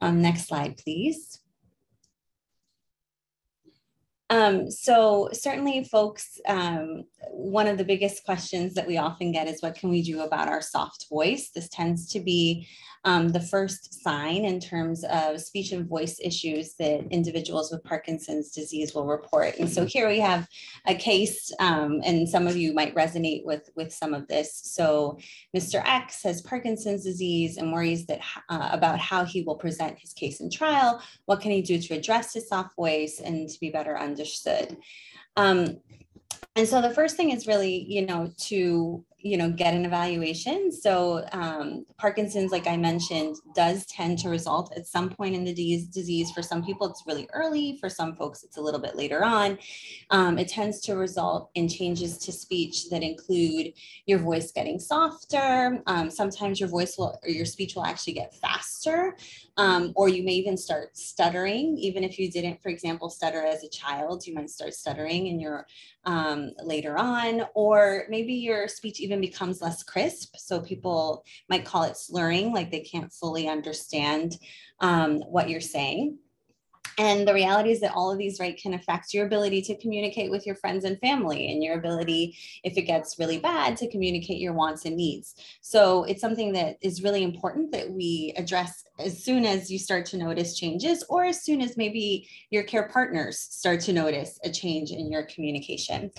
Next slide, please. So certainly folks, one of the biggest questions that we often get is what can we do about our soft voice? This tends to be the first sign in terms of speech and voice issues that individuals with Parkinson's disease will report. And so here we have a case, and some of you might resonate with some of this. So Mr. X has Parkinson's disease and worries that about how he will present his case in trial. What can he do to address his soft voice and to be better understood? And so the first thing is really, to, get an evaluation. So Parkinson's, like I mentioned, does tend to result at some point in the disease. For some people, it's really early. For some folks, it's a little bit later on. It tends to result in changes to speech that include your voice getting softer. Sometimes your voice will, or your speech will actually get faster. Or you may even start stuttering. Even if you didn't, for example, stutter as a child, you might start stuttering in your later on, or maybe your speech even becomes less crisp. So people might call it slurring, like they can't fully understand what you're saying. And the reality is that all of these, right, can affect your ability to communicate with your friends and family, and your ability, if it gets really bad, to communicate your wants and needs. So it's something that is really important that we address as soon as you start to notice changes, or as soon as maybe your care partners start to notice a change in your communication.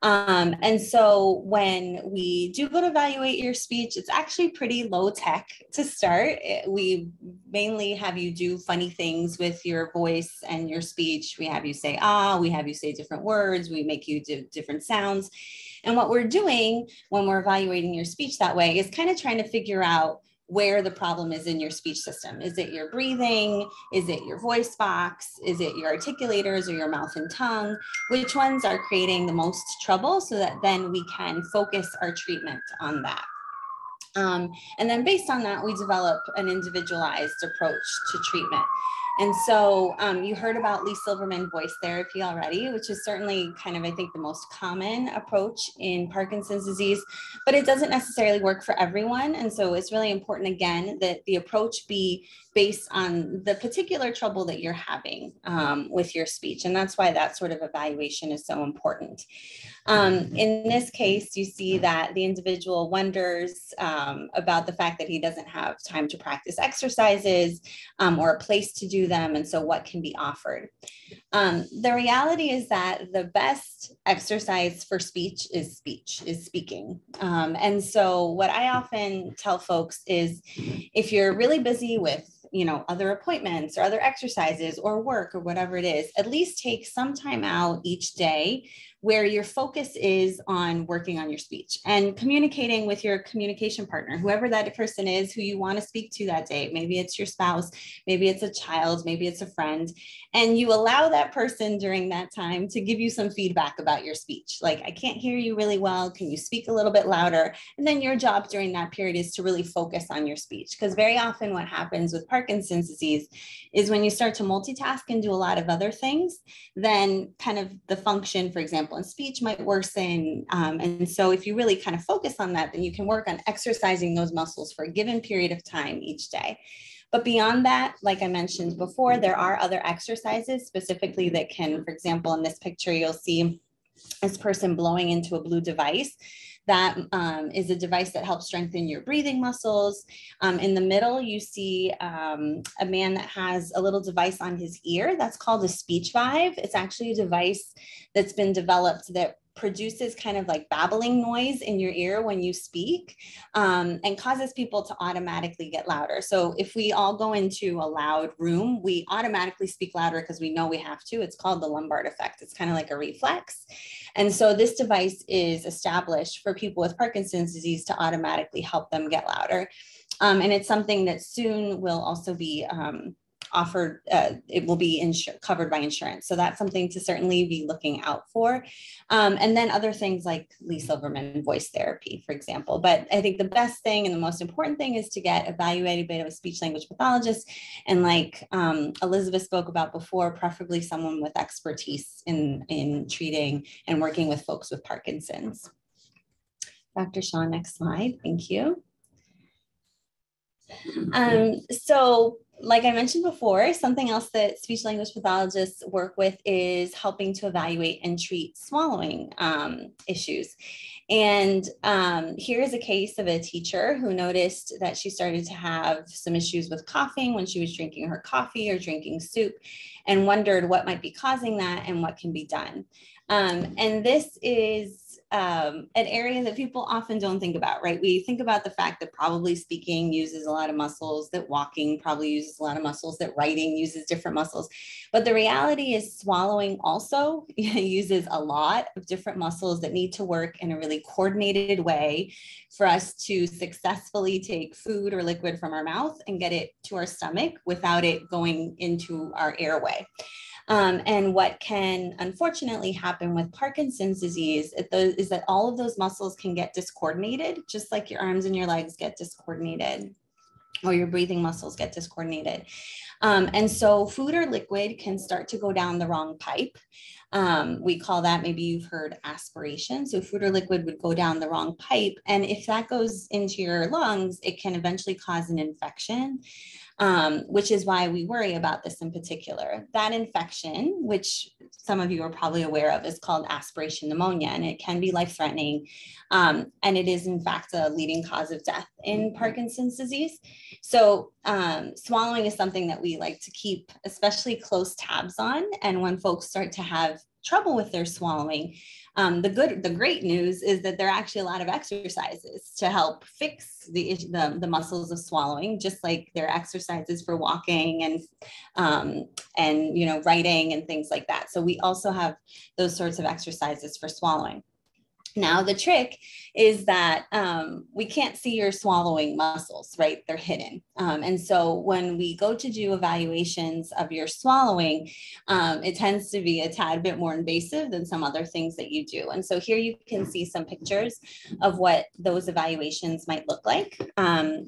And so when we do go to evaluate your speech, it's actually pretty low tech to start. We mainly have you do funny things with your voice and your speech. We have you say, ah, we have you say different words. We make you do different sounds. And what we're doing when we're evaluating your speech that way is kind of trying to figure out where the problem is in your speech system. Is it your breathing? Is it your voice box? Is it your articulators or your mouth and tongue? Which ones are creating the most trouble, so that then we can focus our treatment on that. And then based on that, we develop an individualized approach to treatment. And so you heard about Lee Silverman voice therapy already, which is certainly kind of, I think, the most common approach in Parkinson's disease, but it doesn't necessarily work for everyone. And so it's really important, again, that the approach be based on the particular trouble that you're having with your speech. And that's why that sort of evaluation is so important. In this case, you see that the individual wonders about the fact that he doesn't have time to practice exercises or a place to do them. And so what can be offered? The reality is that the best exercise for speech is speaking. And so what I often tell folks is, if you're really busy with other appointments or other exercises or work or whatever it is, at least take some time out each day where your focus is on working on your speech and communicating with your communication partner, whoever that person is who you want to speak to that day. Maybe it's your spouse, maybe it's a child, maybe it's a friend. And you allow that person during that time to give you some feedback about your speech. Like, I can't hear you really well. Can you speak a little bit louder? And then your job during that period is to really focus on your speech. Because very often what happens with Parkinson's disease is when you start to multitask and do a lot of other things, then kind of the function, for example, in speech might worsen. And so if you really kind of focus on that, then you can work on exercising those muscles for a given period of time each day. But beyond that, like I mentioned before, there are other exercises specifically that can, for example, in this picture, you'll see this person blowing into a blue device. That is a device that helps strengthen your breathing muscles. In the middle, you see a man that has a little device on his ear. That's called a speech vive. It's actually a device that's been developed that produces kind of like babbling noise in your ear when you speak, and causes people to automatically get louder. So if we all go into a loud room, we automatically speak louder because we know we have to. It's called the Lombard effect. It's kind of like a reflex. And so this device is established for people with Parkinson's disease to automatically help them get louder. And it's something that soon will also be offered, it will be covered by insurance. So that's something to certainly be looking out for. And then other things like Lee Silverman voice therapy, for example. But I think the best thing and the most important thing is to get evaluated by a speech language pathologist. And like Elizabeth spoke about before, preferably someone with expertise in treating and working with folks with Parkinson's. Dr. Shah, next slide. Thank you. So like I mentioned before, something else that speech language pathologists work with is helping to evaluate and treat swallowing issues. And here's a case of a teacher who noticed that she started to have some issues with coughing when she was drinking her coffee or drinking soup, and wondered what might be causing that and what can be done. And this is an area that people often don't think about, right? We think about the fact that probably speaking uses a lot of muscles, that walking probably uses a lot of muscles, that writing uses different muscles. But the reality is swallowing also uses a lot of different muscles that need to work in a really coordinated way for us to successfully take food or liquid from our mouth and get it to our stomach without it going into our airway. And what can unfortunately happen with Parkinson's disease is that all of those muscles can get discoordinated, just like your arms and your legs get discoordinated, or your breathing muscles get discoordinated. And so food or liquid can start to go down the wrong pipe. We call that, maybe you've heard, aspiration. So food or liquid would go down the wrong pipe. And if that goes into your lungs, it can eventually cause an infection. Which is why we worry about this in particular. That infection, which some of you are probably aware of, is called aspiration pneumonia, and it can be life-threatening. And it is, in fact, a leading cause of death in Parkinson's disease. So swallowing is something that we like to keep especially close tabs on. And when folks start to have trouble with their swallowing, the great news is that there are actually a lot of exercises to help fix the muscles of swallowing, just like there are exercises for walking and you know, writing and things like that. So we also have those sorts of exercises for swallowing. Now, the trick is that we can't see your swallowing muscles, right? They're hidden. And so when we go to do evaluations of your swallowing, it tends to be a tad bit more invasive than some other things that you do. And so here you can see some pictures of what those evaluations might look like.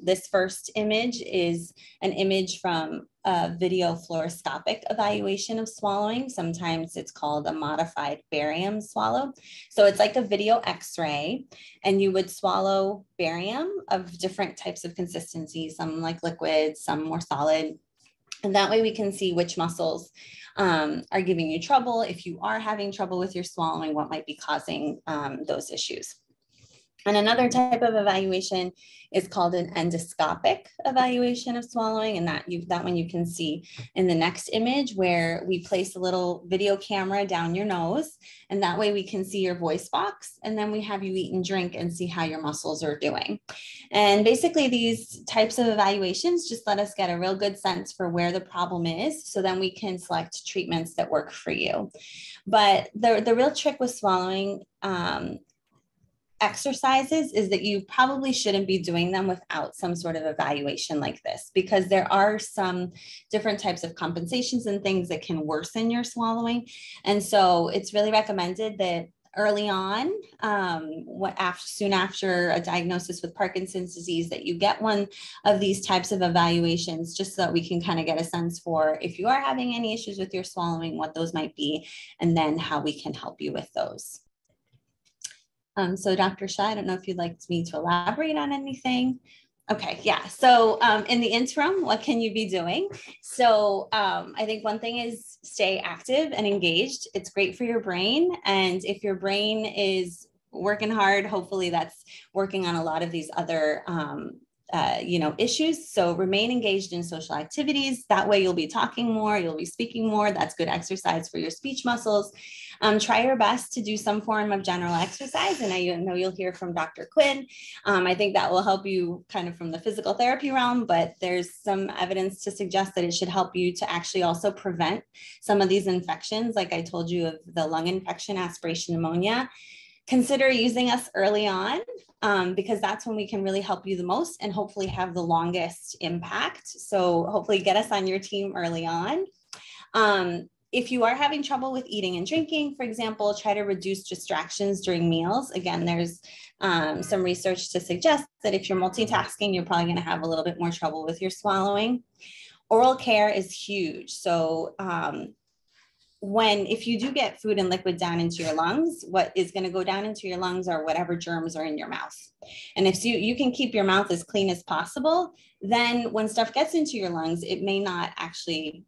This first image is an image from a video fluoroscopic evaluation of swallowing. Sometimes it's called a modified barium swallow. So it's like a video x-ray, and you would swallow barium of different types of consistencies, some like liquid, some more solid. And that way we can see which muscles are giving you trouble. If you are having trouble with your swallowing, what might be causing those issues. And another type of evaluation is called an endoscopic evaluation of swallowing. And that one you can see in the next image, where we place a little video camera down your nose. And that way we can see your voice box. And then we have you eat and drink and see how your muscles are doing. And basically these types of evaluations just let us get a real good sense for where the problem is. So then we can select treatments that work for you. But the real trick with swallowing exercises is that you probably shouldn't be doing them without some sort of evaluation like this, because there are some different types of compensations and things that can worsen your swallowing. And so it's really recommended that early on, soon after a diagnosis with Parkinson's disease, that you get one of these types of evaluations, just so that we can kind of get a sense for if you are having any issues with your swallowing, what those might be, and then how we can help you with those. So Dr. Shah, I don't know if you'd like me to elaborate on anything. Okay, yeah. So in the interim, what can you be doing? So I think one thing is stay active and engaged. It's great for your brain. And if your brain is working hard, hopefully that's working on a lot of these other issues. So remain engaged in social activities. That way you'll be talking more, you'll be speaking more. That's good exercise for your speech muscles. Try your best to do some form of general exercise. And I know you'll hear from Dr. Quinn. I think that will help you kind of from the physical therapy realm, but there's some evidence to suggest that it should help you to actually also prevent some of these infections. Like I told you of the lung infection, aspiration pneumonia. Consider using us early on because that's when we can really help you the most and hopefully have the longest impact. So hopefully get us on your team early on. If you are having trouble with eating and drinking, for example, try to reduce distractions during meals. Again, there's some research to suggest that if you're multitasking, you're probably going to have a little bit more trouble with your swallowing. Oral care is huge. So if you do get food and liquid down into your lungs, what is going to go down into your lungs are whatever germs are in your mouth. And if you can keep your mouth as clean as possible, then when stuff gets into your lungs, it may not actually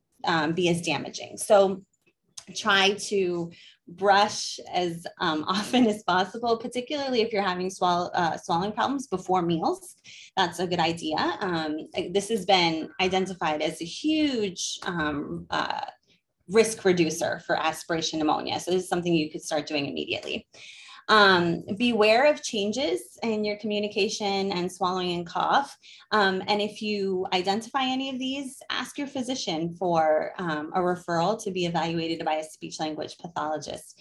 be as damaging. So try to brush as often as possible, particularly if you're having swallowing problems before meals. That's a good idea. This has been identified as a huge risk reducer for aspiration pneumonia. So this is something you could start doing immediately. Beware of changes in your communication and swallowing and cough. And if you identify any of these, ask your physician for a referral to be evaluated by a speech language pathologist.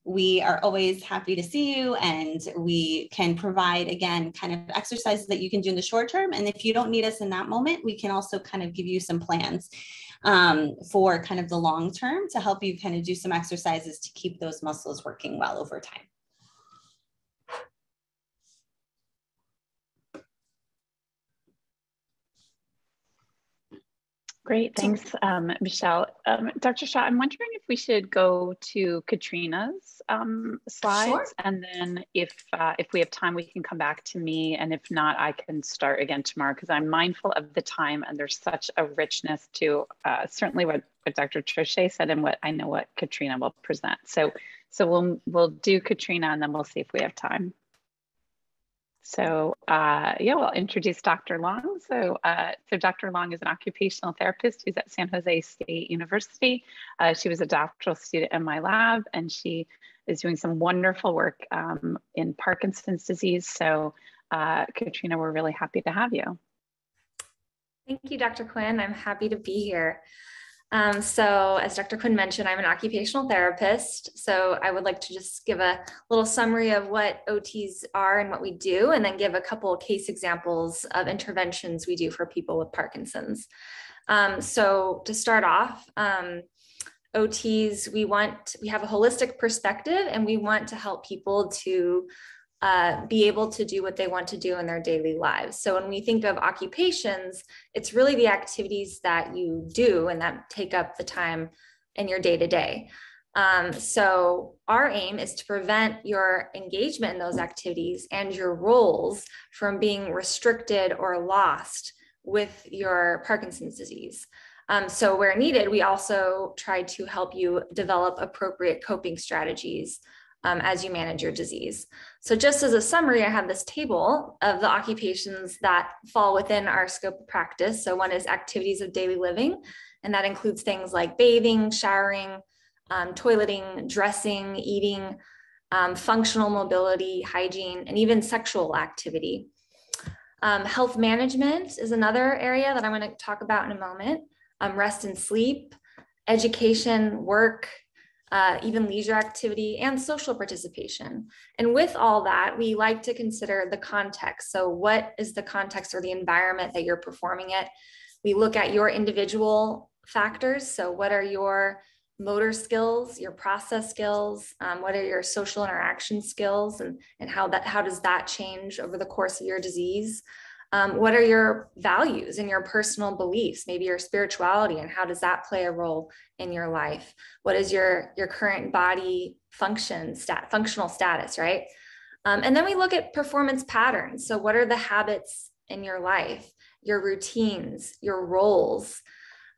We are always happy to see you, and we can provide, again, kind of exercises that you can do in the short term. And if you don't need us in that moment, we can also kind of give you some plans for kind of the long term to help you kind of do some exercises to keep those muscles working well over time. Great, thanks, Michelle. Dr. Shah, I'm wondering if we should go to Katrina's slides, sure. And then if we have time, we can come back to me, and if not, I can start again tomorrow, because I'm mindful of the time, and there's such a richness to certainly what Dr. Troche said and what Katrina will present. So we'll do Katrina, and then we'll see if we have time. So yeah, we'll introduce Dr. Long. So Dr. Long is an occupational therapist who's at San Jose State University. She was a doctoral student in my lab, and she is doing some wonderful work in Parkinson's disease. So Katrina, we're really happy to have you. Thank you, Dr. Quinn. I'm happy to be here. So as Dr. Quinn mentioned, I'm an occupational therapist. So I would like to just give a little summary of what OTs are and what we do, and then give a couple of case examples of interventions we do for people with Parkinson's. So to start off, OTs, we have a holistic perspective, and we want to help people to be able to do what they want to do in their daily lives. So when we think of occupations, it's really the activities that you do and that take up the time in your day-to-day. So our aim is to prevent your engagement in those activities and your roles from being restricted or lost with your Parkinson's disease. So where needed, we also try to help you develop appropriate coping strategies as you manage your disease. So just as a summary, I have this table of the occupations that fall within our scope of practice. So one is activities of daily living, and that includes things like bathing, showering, toileting, dressing, eating, functional mobility, hygiene, and even sexual activity. Health management is another area that I'm going to talk about in a moment. Rest and sleep, education, work, even leisure activity, and social participation. And with all that, we like to consider the context. So what is the context or the environment that you're performing it? We look at your individual factors. So what are your motor skills, your process skills? What are your social interaction skills, and how does that change over the course of your disease? What are your values and your personal beliefs, maybe your spirituality, and how does that play a role in your life? What is your current body functional status, right? And then we look at performance patterns. So what are the habits in your life, your routines, your roles?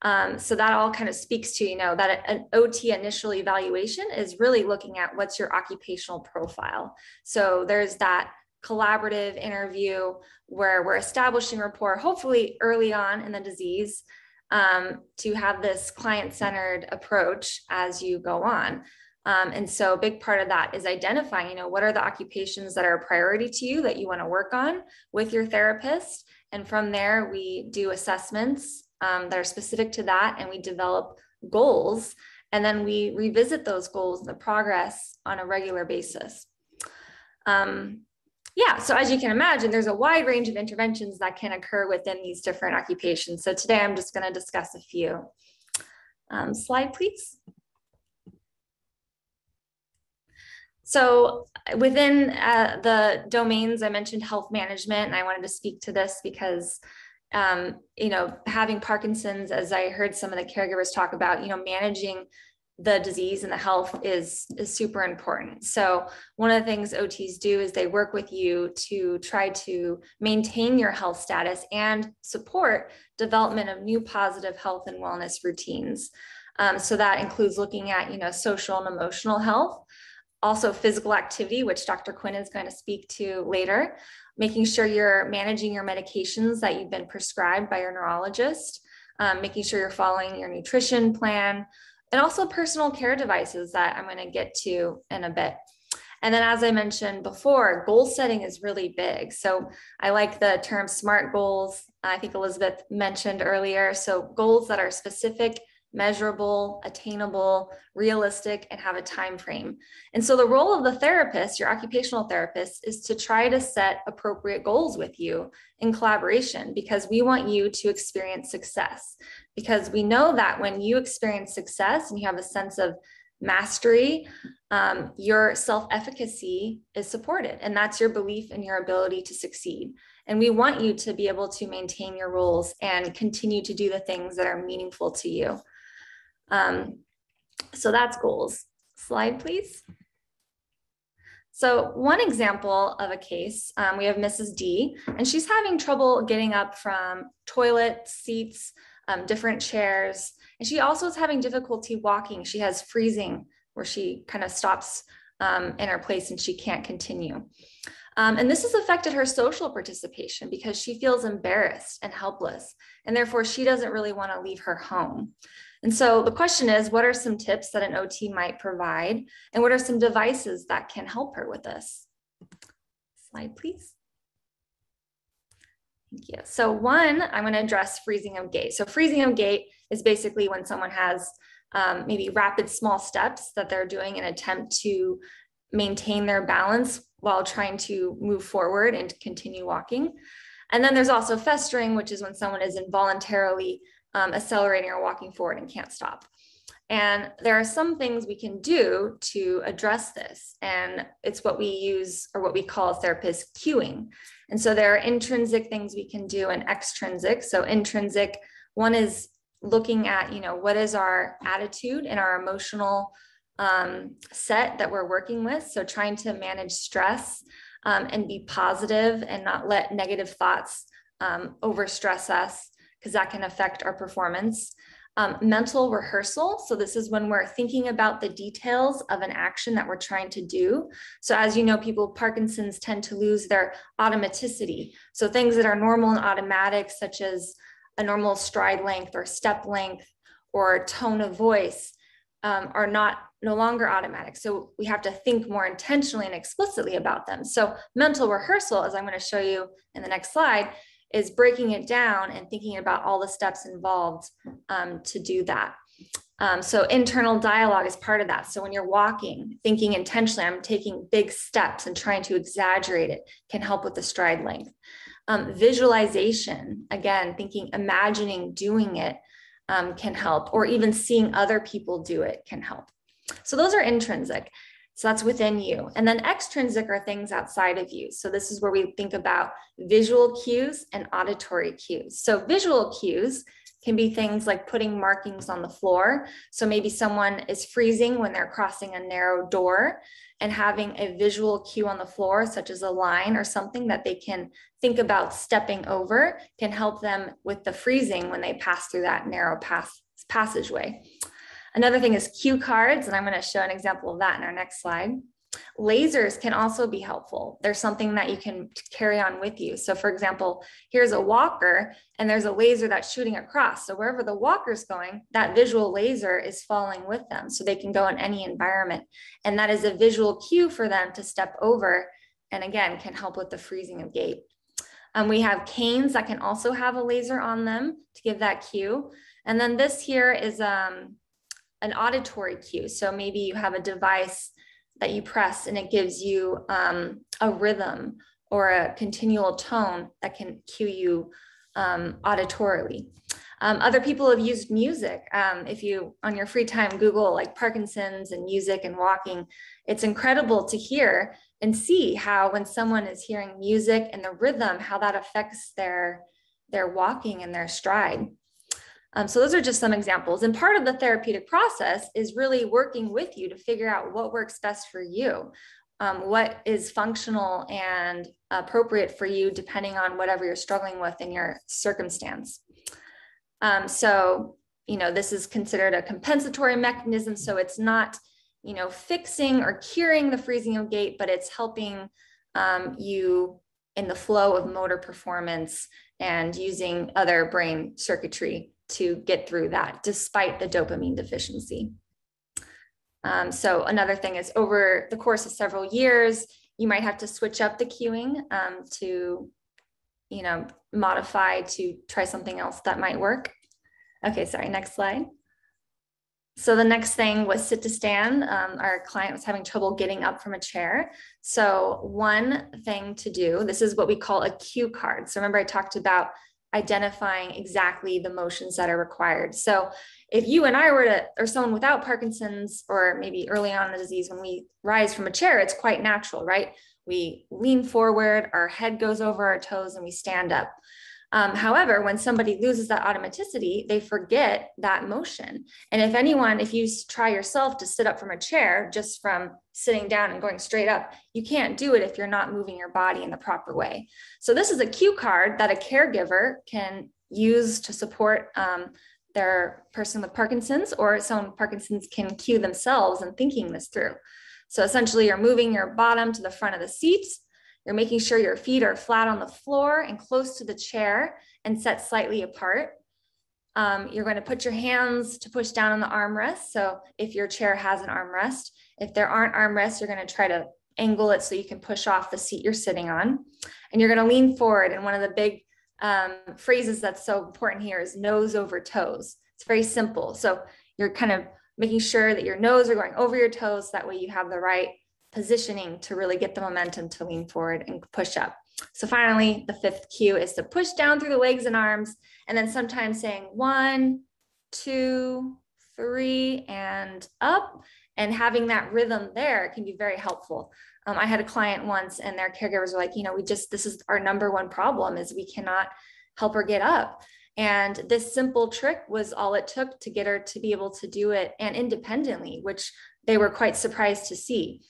So that all kind of speaks to, that an OT initial evaluation is really looking at what's your occupational profile. So there's that collaborative interview where we're establishing rapport, hopefully early on in the disease, to have this client-centered approach as you go on. And so a big part of that is identifying, what are the occupations that are a priority to you that you want to work on with your therapist. And from there, we do assessments that are specific to that, and we develop goals. And then we revisit those goals and the progress on a regular basis. Yeah, so as you can imagine, there's a wide range of interventions that can occur within these different occupations. So today I'm just going to discuss a few. Slide, please. So within the domains, I mentioned health management, and I wanted to speak to this because, having Parkinson's, as I heard some of the caregivers talk about, managing the disease and the health is super important. So one of the things OTs do is they work with you to try to maintain your health status and support development of new positive health and wellness routines. So that includes looking at, social and emotional health, also physical activity, which Dr. Quinn is going to speak to later, making sure you're managing your medications that you've been prescribed by your neurologist, making sure you're following your nutrition plan, and also personal care devices that I'm going to get to in a bit. And then, as I mentioned before, goal setting is really big. So I like the term SMART goals. I think Elizabeth mentioned earlier. So goals that are specific, measurable, attainable, realistic, and have a time frame. And so the role of the therapist, your occupational therapist, is to try to set appropriate goals with you in collaboration, because we want you to experience success. Because we know that when you experience success and you have a sense of mastery, your self-efficacy is supported, and that's your belief in your ability to succeed. And we want you to be able to maintain your roles and continue to do the things that are meaningful to you. So that's goals. Slide, please. So one example of a case, we have Mrs. D, and she's having trouble getting up from toilet seats, different chairs, and she also is having difficulty walking. She has freezing, where she kind of stops in her place and she can't continue. And this has affected her social participation because she feels embarrassed and helpless, and therefore she doesn't really want to leave her home. And so the question is, what are some tips that an OT might provide? And what are some devices that can help her with this? Slide, please. Thank you. So one, I'm going to address freezing of gait. So freezing of gait is basically when someone has maybe rapid small steps that they're doing in an attempt to maintain their balance while trying to move forward and continue walking. And then there's also festering, which is when someone is involuntarily accelerating or walking forward and can't stop. And there are some things we can do to address this. And it's what we use, or what we call as therapists, cueing. And so there are intrinsic things we can do and extrinsic. So intrinsic, one is looking at, what is our attitude and our emotional set that we're working with. So trying to manage stress and be positive and not let negative thoughts overstress us, because that can affect our performance. Mental rehearsal. So this is when we're thinking about the details of an action that we're trying to do. So as you know, people with Parkinson's tend to lose their automaticity. So things that are normal and automatic, such as a normal stride length or step length or tone of voice, are no longer automatic. So we have to think more intentionally and explicitly about them. So mental rehearsal, as I'm going to show you in the next slide, is breaking it down and thinking about all the steps involved to do that. So internal dialogue is part of that. So when you're walking, thinking intentionally, I'm taking big steps and trying to exaggerate it, can help with the stride length. Visualization, again, thinking, imagining doing it can help, or even seeing other people do it can help. So those are intrinsic. So that's within you. And then extrinsic are things outside of you. So this is where we think about visual cues and auditory cues. So visual cues can be things like putting markings on the floor. So maybe someone is freezing when they're crossing a narrow door, and having a visual cue on the floor, such as a line or something that they can think about stepping over, can help them with the freezing when they pass through that narrow passageway. Another thing is cue cards, and I'm going to show an example of that in our next slide. Lasers can also be helpful. There's something that you can carry on with you. So for example, here's a walker and there's a laser that's shooting across. So wherever the walker's going, that visual laser is following with them, so they can go in any environment. And that is a visual cue for them to step over, and again, can help with the freezing of gait. We have canes that can also have a laser on them to give that cue. And then this here is an auditory cue. So maybe you have a device that you press and it gives you a rhythm or a continual tone that can cue you auditorily. Other people have used music. If you, on your free time, Google like Parkinson's and music and walking, it's incredible to hear and see how when someone is hearing music and the rhythm, how that affects their walking and their stride. So those are just some examples. And part of the therapeutic process is really working with you to figure out what works best for you, what is functional and appropriate for you, depending on whatever you're struggling with in your circumstance. So, you know, this is considered a compensatory mechanism. So it's not, you know, fixing or curing the freezing of gait, but it's helping you in the flow of motor performance and using other brain circuitry to get through that despite the dopamine deficiency. So another thing is, over the course of several years, you might have to switch up the cueing to, you know, modify to try something else that might work. Okay, sorry, next slide. So the next thing was sit to stand. Our client was having trouble getting up from a chair. So one thing to do, this is what we call a cue card. So remember I talked about identifying exactly the motions that are required. So if you and I were to, or someone without Parkinson's, or maybe early on in the disease, when we rise from a chair, it's quite natural, right? We lean forward, our head goes over our toes, and we stand up. However, when somebody loses that automaticity, they forget that motion. And if you try yourself to sit up from a chair, just from sitting down and going straight up, you can't do it if you're not moving your body in the proper way. So this is a cue card that a caregiver can use to support their person with Parkinson's, or someone with Parkinson's can cue themselves in thinking this through. So essentially you're moving your bottom to the front of the seat. You're making sure your feet are flat on the floor and close to the chair and set slightly apart. You're going to put your hands to push down on the armrest. So if your chair has an armrest, if there aren't armrests, you're going to try to angle it so you can push off the seat you're sitting on. And you're going to lean forward. And one of the big phrases that's so important here is nose over toes. It's very simple. So you're kind of making sure that your nose are going over your toes. That way you have the right positioning to really get the momentum to lean forward and push up. So finally, the fifth cue is to push down through the legs and arms, and then sometimes saying 1, 2, 3, and up, and having that rhythm there can be very helpful. I had a client once, and their caregivers were like, you know, this is our #1 problem, is we cannot help her get up. And this simple trick was all it took to get her to be able to do it, and independently, which they were quite surprised to see.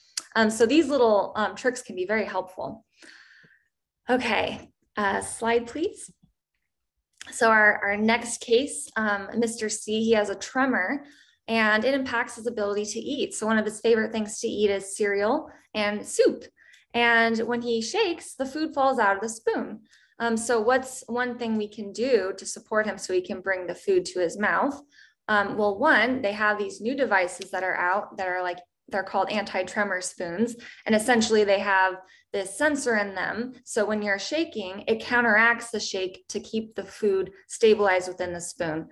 So these little tricks can be very helpful. Okay, slide please. So our next case, Mr. C, he has a tremor and it impacts his ability to eat. So one of his favorite things to eat is cereal and soup. And when he shakes, the food falls out of the spoon. So what's one thing we can do to support him so he can bring the food to his mouth? Well, one, they have these new devices that are out that are like, they're called anti-tremor spoons. And essentially they have this sensor in them. So when you're shaking, it counteracts the shake to keep the food stabilized within the spoon.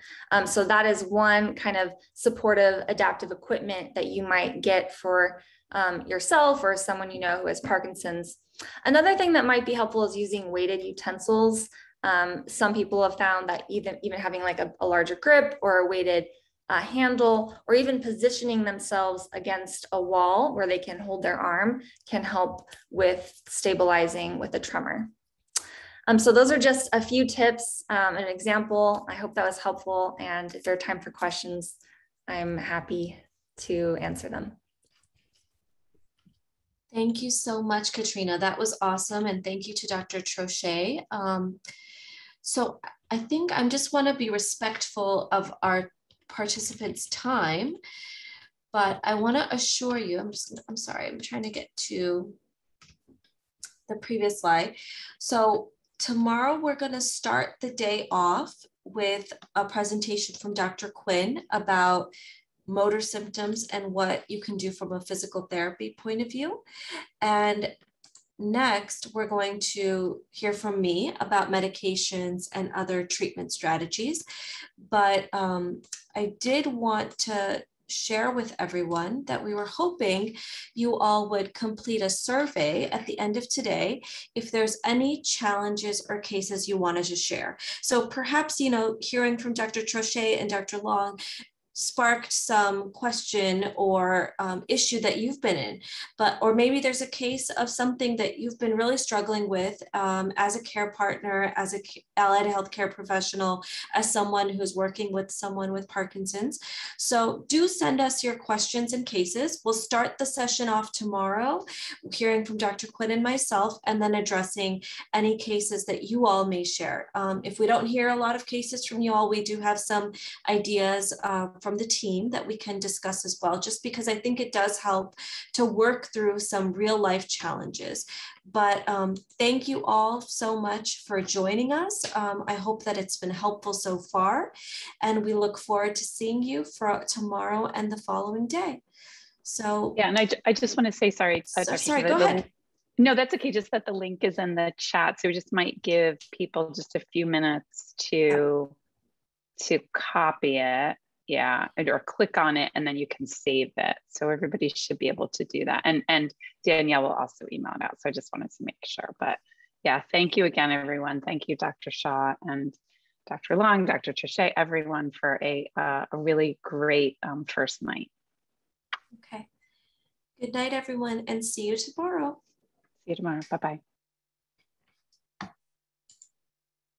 So that is one kind of supportive adaptive equipment that you might get for yourself or someone you know who has Parkinson's. Another thing that might be helpful is using weighted utensils. Some people have found that even having like a larger grip or a weighted handle, or even positioning themselves against a wall where they can hold their arm, can help with stabilizing with a tremor. So those are just a few tips, an example. I hope that was helpful. And if there's time for questions, I'm happy to answer them. Thank you so much, Katrina. That was awesome. And thank you to Dr. Troche. So I think I just want to be respectful of our participants' time, but I want to assure you, I'm sorry, I'm trying to get to the previous slide. So tomorrow we're going to start the day off with a presentation from Dr. Quinn about motor symptoms and what you can do from a physical therapy point of view. And next, we're going to hear from me about medications and other treatment strategies. But I did want to share with everyone that we were hoping you all would complete a survey at the end of today if there's any challenges or cases you wanted to share. So perhaps, you know, hearing from Dr. Troche and Dr. Long, sparked some question or issue that you've been in, or maybe there's a case of something that you've been really struggling with as a care partner, as a allied healthcare professional, as someone who's working with someone with Parkinson's. So do send us your questions and cases. We'll start the session off tomorrow, hearing from Dr. Quinn and myself, and then addressing any cases that you all may share. If we don't hear a lot of cases from you all, we do have some ideas from the team that we can discuss as well, just because I think it does help to work through some real life challenges. But thank you all so much for joining us. I hope that it's been helpful so far, and we look forward to seeing you for tomorrow and the following day. So yeah, and I just want to say, sorry, sorry, go ahead. No, that's okay. Just that the link is in the chat, so we just might give people just a few minutes to copy it. Yeah, or click on it and then you can save it. So everybody should be able to do that. And Danielle will also email it out. So I just wanted to make sure. But yeah, thank you again, everyone. Thank you, Dr. Shah and Dr. Long, Dr. Troche, everyone for a really great first night. Okay. Good night, everyone, and see you tomorrow. See you tomorrow. Bye-bye.